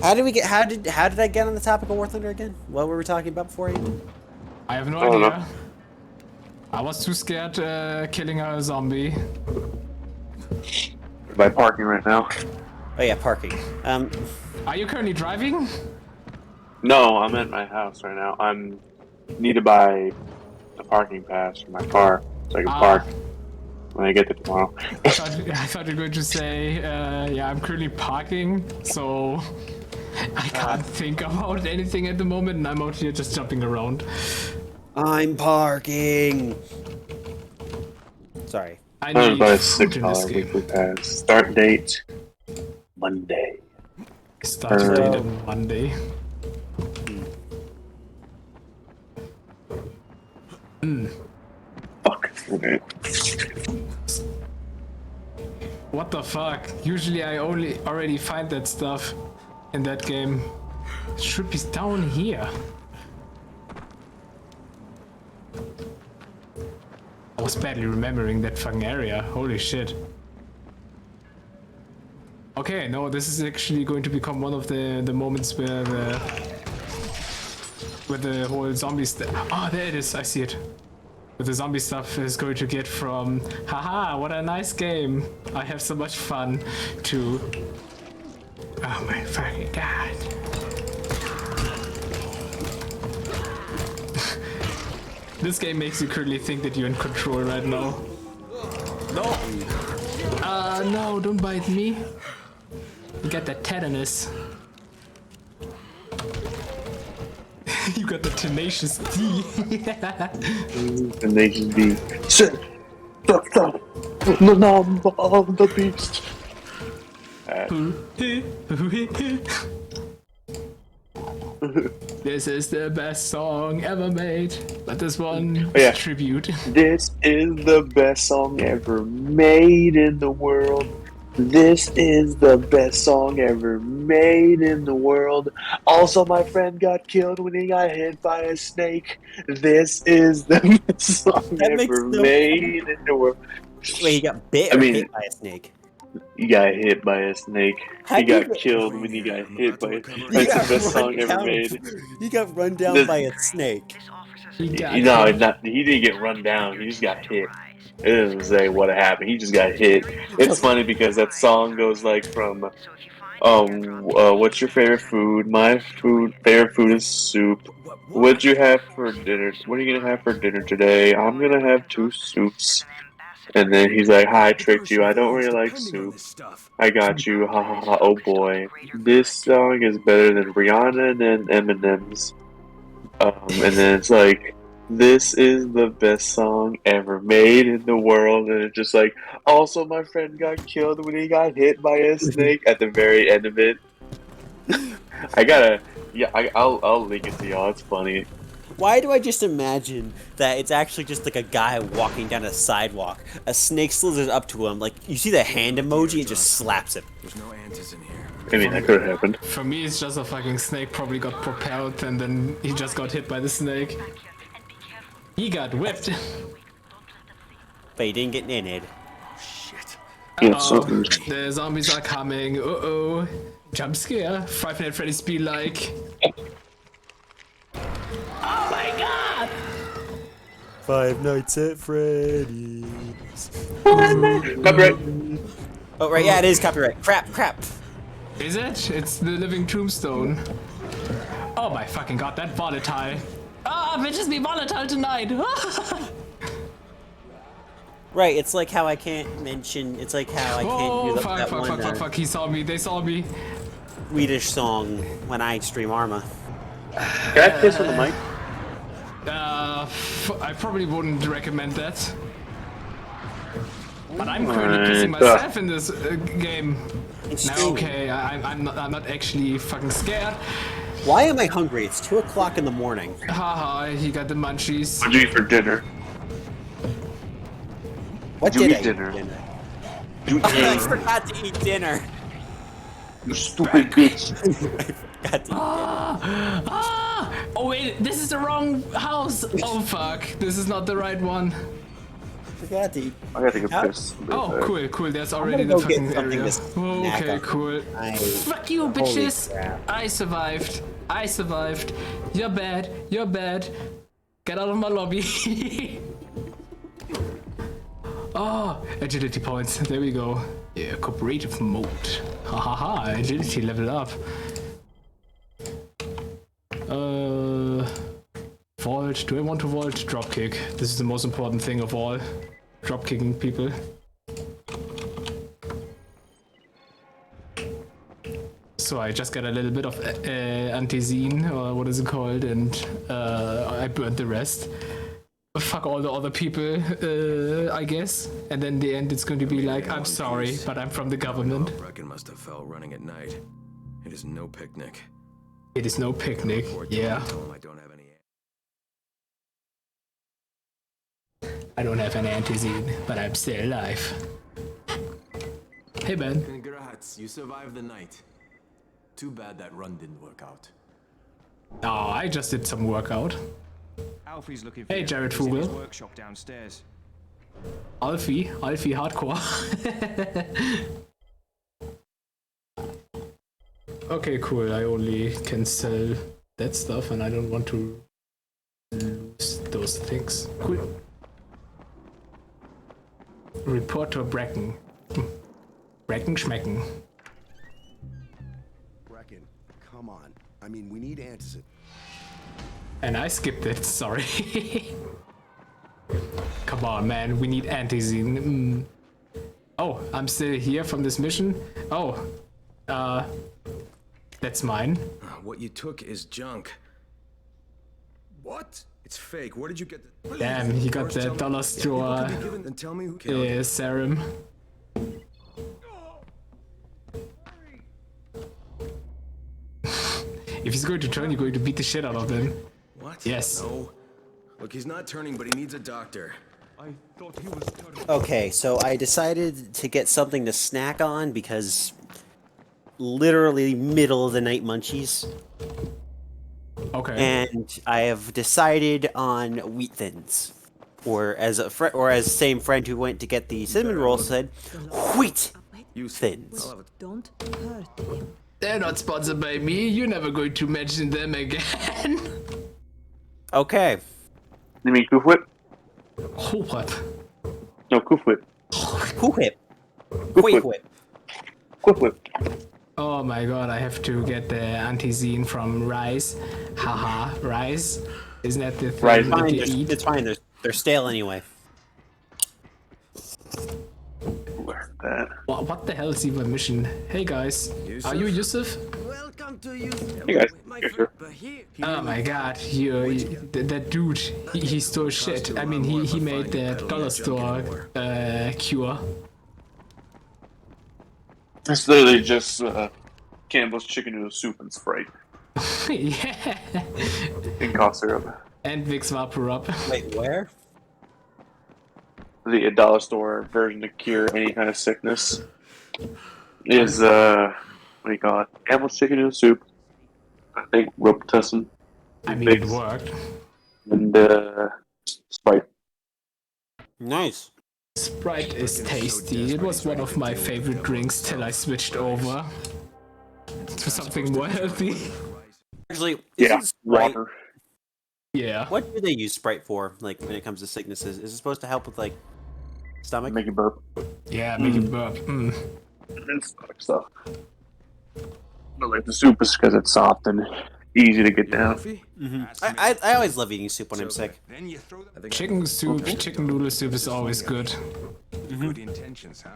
S3: how did I get on the topic of Warthlander again? What were we talking about before?
S2: I have no
S1: I don't
S2: idea.
S1: know.
S2: I was too scared killing a zombie.
S1: By parking right now.
S3: Oh yeah, parking.
S2: Are you currently driving?
S1: No, I'm at my house right now. Need to buy a parking pass for my car so I can park when I get there tomorrow.
S2: I thought you were going to say, yeah, I'm currently parking, so I can't think about anything at the moment, and I'm out here just jumping around.
S3: I'm parking. Sorry.
S2: I
S1: I'm gonna
S2: need
S1: buy a
S2: food in this
S1: $6
S2: game.
S1: weekly pass. Start date Monday.
S2: Start date on Monday.
S1: Fuck. Okay.
S2: What the fuck? Usually I already find that stuff in that game. It should be down here. I was badly remembering that fucking area. Holy shit. Okay, no, this is actually going to become one of the moments where the whole zombie stuff. Ah, there it is. I see it. Where the zombie stuff is going to get from haha, what a nice game. I have so much fun to oh my fucking god. This game makes you currently think that you're in control right now. No! No, don't bite me. You got that tetanus. You got the tenacious D.
S1: Tenacious D. Shit! Stop! The number of the beast!
S2: This is the best song ever made, but this one
S1: yeah.
S2: is tribute.
S1: This is the best song ever made in the world. This is the best song ever made in the world. Also, my friend got killed when he got hit by a snake. This is the best song ever made in the world.
S3: Wait, he got bit or hit by a snake?
S1: He got hit by a snake. He got killed when he got hit by a snake. That's the best song ever made.
S3: He got run down by a snake.
S1: He didn't get run down. He just got hit. It doesn't say what happened. He just got hit. It's funny because that song goes like from, what's your favorite food? My favorite food is soup. What'd you have for dinner? What are you gonna have for dinner today? I'm gonna have 2 soups. And then he's like, hi, I tricked you. I don't really like soup. I got you. Ha ha ha. Oh boy. This song is better than Rihanna and Eminem's. And then it's like, this is the best song ever made in the world. And it's just like, also my friend got killed when he got hit by a snake at the very end of it. I'll link it to y'all. It's funny.
S3: Why do I just imagine that it's actually just like a guy walking down a sidewalk? A snake slithers up to him, like you see the hand emoji and just slaps him.
S5: There's no antis in here.
S1: I mean, that could have happened.
S2: For me, it's just a fucking snake probably got propelled and then he just got hit by the snake. He got whipped.
S3: But he didn't get nanted.
S2: The zombies are coming. Uh-oh. Jump scare. Five Nights at Freddy's be like. Oh my god!
S3: Five Nights at Freddy's.
S1: Copyright.
S3: Oh, right, yeah, it is copyright. Crap.
S2: Is it? It's the living tombstone. Oh my fucking god, that volatile. Ah, bitches be volatile tonight.
S3: Right, it's like how I can't mention. It's like how I can't do
S2: Fuck, he saw me, they saw me.
S3: Swedish song when I stream Arma.
S1: Can I piss on the mic?
S2: I probably wouldn't recommend that. But I'm currently pissing myself in this game. Now,
S3: Sting.
S2: okay, I'm not actually fucking scared.
S3: Why am I hungry? It's 2 o'clock in the morning.
S2: Haha, he got the munchies.
S1: What'd you eat for dinner?
S3: What
S1: You
S3: did
S1: eat
S3: I
S1: dinner.
S3: eat dinner?
S1: You
S3: I forgot to eat dinner.
S1: you stupid bitch.
S3: I forgot to eat dinner.
S2: Ah! Oh wait, this is the wrong house. Oh fuck, this is not the right one.
S3: I forgot to eat.
S1: I gotta take a piss.
S2: Oh, cool. There's
S3: I'm
S2: already
S3: gonna
S2: the
S3: go get
S2: fucking
S3: something
S2: area.
S3: to snack
S2: Okay,
S3: on.
S2: cool. Fuck you,
S3: Holy
S2: bitches.
S3: crap.
S2: I survived. You're bad. Get out of my lobby. Oh, agility points. There we go. Yeah, cooperative mode. Ha, agility level up. Vault. Do I want to vault? Dropkick. This is the most important thing of all. Dropkicking people. So I just got a little bit of antizine, or what is it called, and I burned the rest. Fuck all the other people, I guess. And then in the end it's going to be like, I'm sorry, but I'm from the government.
S5: Brecken must have fell running at night. It is no picnic.
S2: It is no picnic, yeah.
S5: Tell him I don't have any.
S2: I don't have any antizine, but I'm still alive. Hey man.
S10: Congrats, you survived the night. Too bad that run didn't work out.
S2: Oh, I just did some workout.
S11: Alfie's looking for
S2: Hey,
S11: you.
S2: Jared
S11: He's in his
S2: Vogel.
S11: workshop downstairs.
S2: Alfie hardcore. Okay, cool. I only can sell that stuff and I don't want to lose those things. Cool. Report to Brecken. Brecken schmecken.
S6: Brecken, come on. I mean, we need antizin.
S2: And I skipped it, sorry. Come on, man, we need antizine. Oh, I'm still here from this mission? Oh, that's mine.
S5: What you took is junk. What? It's fake. Where did you get the...
S2: Damn, he got the dollar store
S5: Then tell me who
S2: serum. If he's going to turn, you're going to beat the shit out of him.
S5: What?
S2: Yes.
S5: No. Look, he's not turning, but he needs a doctor.
S11: I thought he was turning.
S3: Okay, so I decided to get something to snack on because literally middle of the night munchies.
S2: Okay.
S3: And I have decided on wheat thins. Or as a same friend who went to get the cinnamon roll said, wheat thins.
S5: I'll have a...
S7: Don't hurt him.
S2: They're not sponsored by me. You're never going to mention them again.
S3: Okay.
S1: You mean Koof Whip?
S2: Oh, what?
S1: No, Koof Whip.
S3: Who whip? Wait, whip.
S1: Koof Whip.
S2: Oh my god, I have to get the antizine from rice. Haha, rice? Isn't that the thing
S1: Rice.
S2: that
S3: Fine,
S2: you eat?
S3: it's fine. They're stale anyway.
S1: Where's that?
S2: What the hell is even a mission? Hey guys, are you Yusuf?
S9: Welcome to you.
S1: Hey guys.
S9: My
S1: Yeah,
S9: friend,
S1: sure.
S9: but here.
S2: Oh my god, that dude, he stole shit. I mean, he made that dollar store cure.
S1: It's literally just Campbell's chicken noodle soup and Sprite
S2: Yeah.
S1: and cough syrup.
S2: And Vicks VapoRub.
S3: Wait, where?
S1: The dollar store version to cure any kind of sickness is what do you call it? Campbell's chicken noodle soup. I think Robitussin.
S2: I mean, it worked.
S1: And Sprite.
S3: Nice.
S2: Sprite is tasty. It was one of my favorite drinks till I switched over to something more healthy.
S3: Actually,
S1: Yeah,
S3: isn't Sprite,
S1: water.
S2: Yeah.
S3: what do they use Sprite for, like, when it comes to sicknesses? Is it supposed to help with, like, stomach?
S1: Make it burp.
S2: Yeah, make it burp.
S1: And stuff. But like the soup is because it's soft and easy to get down.
S3: I always love eating soup when I'm sick.
S11: Then you throw them.
S2: Chicken soup, chicken noodle soup is always good.
S11: Good intentions, huh?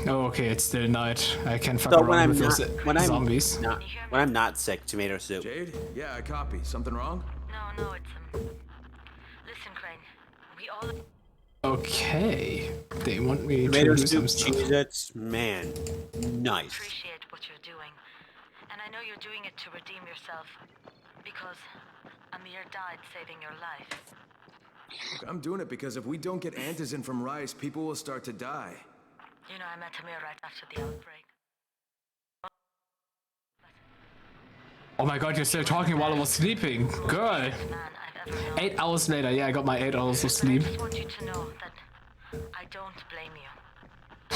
S2: Oh, okay, it's still night. I can fuck
S3: So when
S2: around
S3: I'm
S2: with
S3: not,
S2: those
S3: when I'm
S2: zombies.
S3: not, when I'm not sick, tomato soup.
S5: Jade? Yeah, I copy. Something wrong?
S4: No, it's... Listen, Crane. We all...
S2: Okay. They want me
S3: Tomato
S2: to do some
S3: soup,
S2: stuff.
S3: Cheez-Its, man, nice.
S4: Appreciate what you're doing. And I know you're doing it to redeem yourself. Because Amir died saving your life.
S5: Look, I'm doing it because if we don't get antizin from Rice, people will start to die.
S4: You know, I met Amir right after the outbreak.
S2: Oh my god, you're still talking while I was sleeping. Girl.
S4: Man I've ever known.
S2: 8 hours later. Yeah, I got my 8 hours of
S4: And
S2: sleep.
S4: I just want you to know that I don't blame you.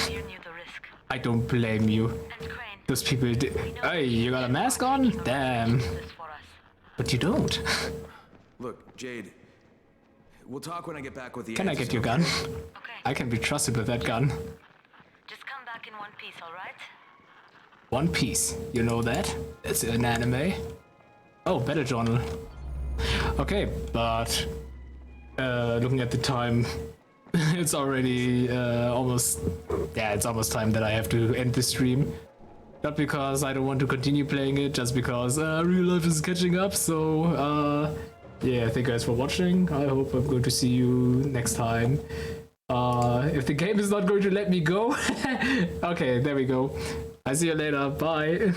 S4: Amir knew the risk.
S2: I don't blame you.
S4: And Crane,
S2: Those people did. Hey, you got a mask on? Damn.
S4: this for us.
S2: But you don't.
S5: Look, Jade, we'll talk when I get back with the
S2: Can I get your gun? I can be trusted with that gun.
S4: Just come back in one piece, alright?
S2: One Piece. You know that? It's an anime. Oh, better journal. Okay, but looking at the time, it's already almost. Yeah, it's almost time that I have to end the stream. Not because I don't want to continue playing it, just because real life is catching up. So yeah, thank you guys for watching. I hope I'm going to see you next time. If the game is not going to let me go, okay, there we go. I see you later. Bye.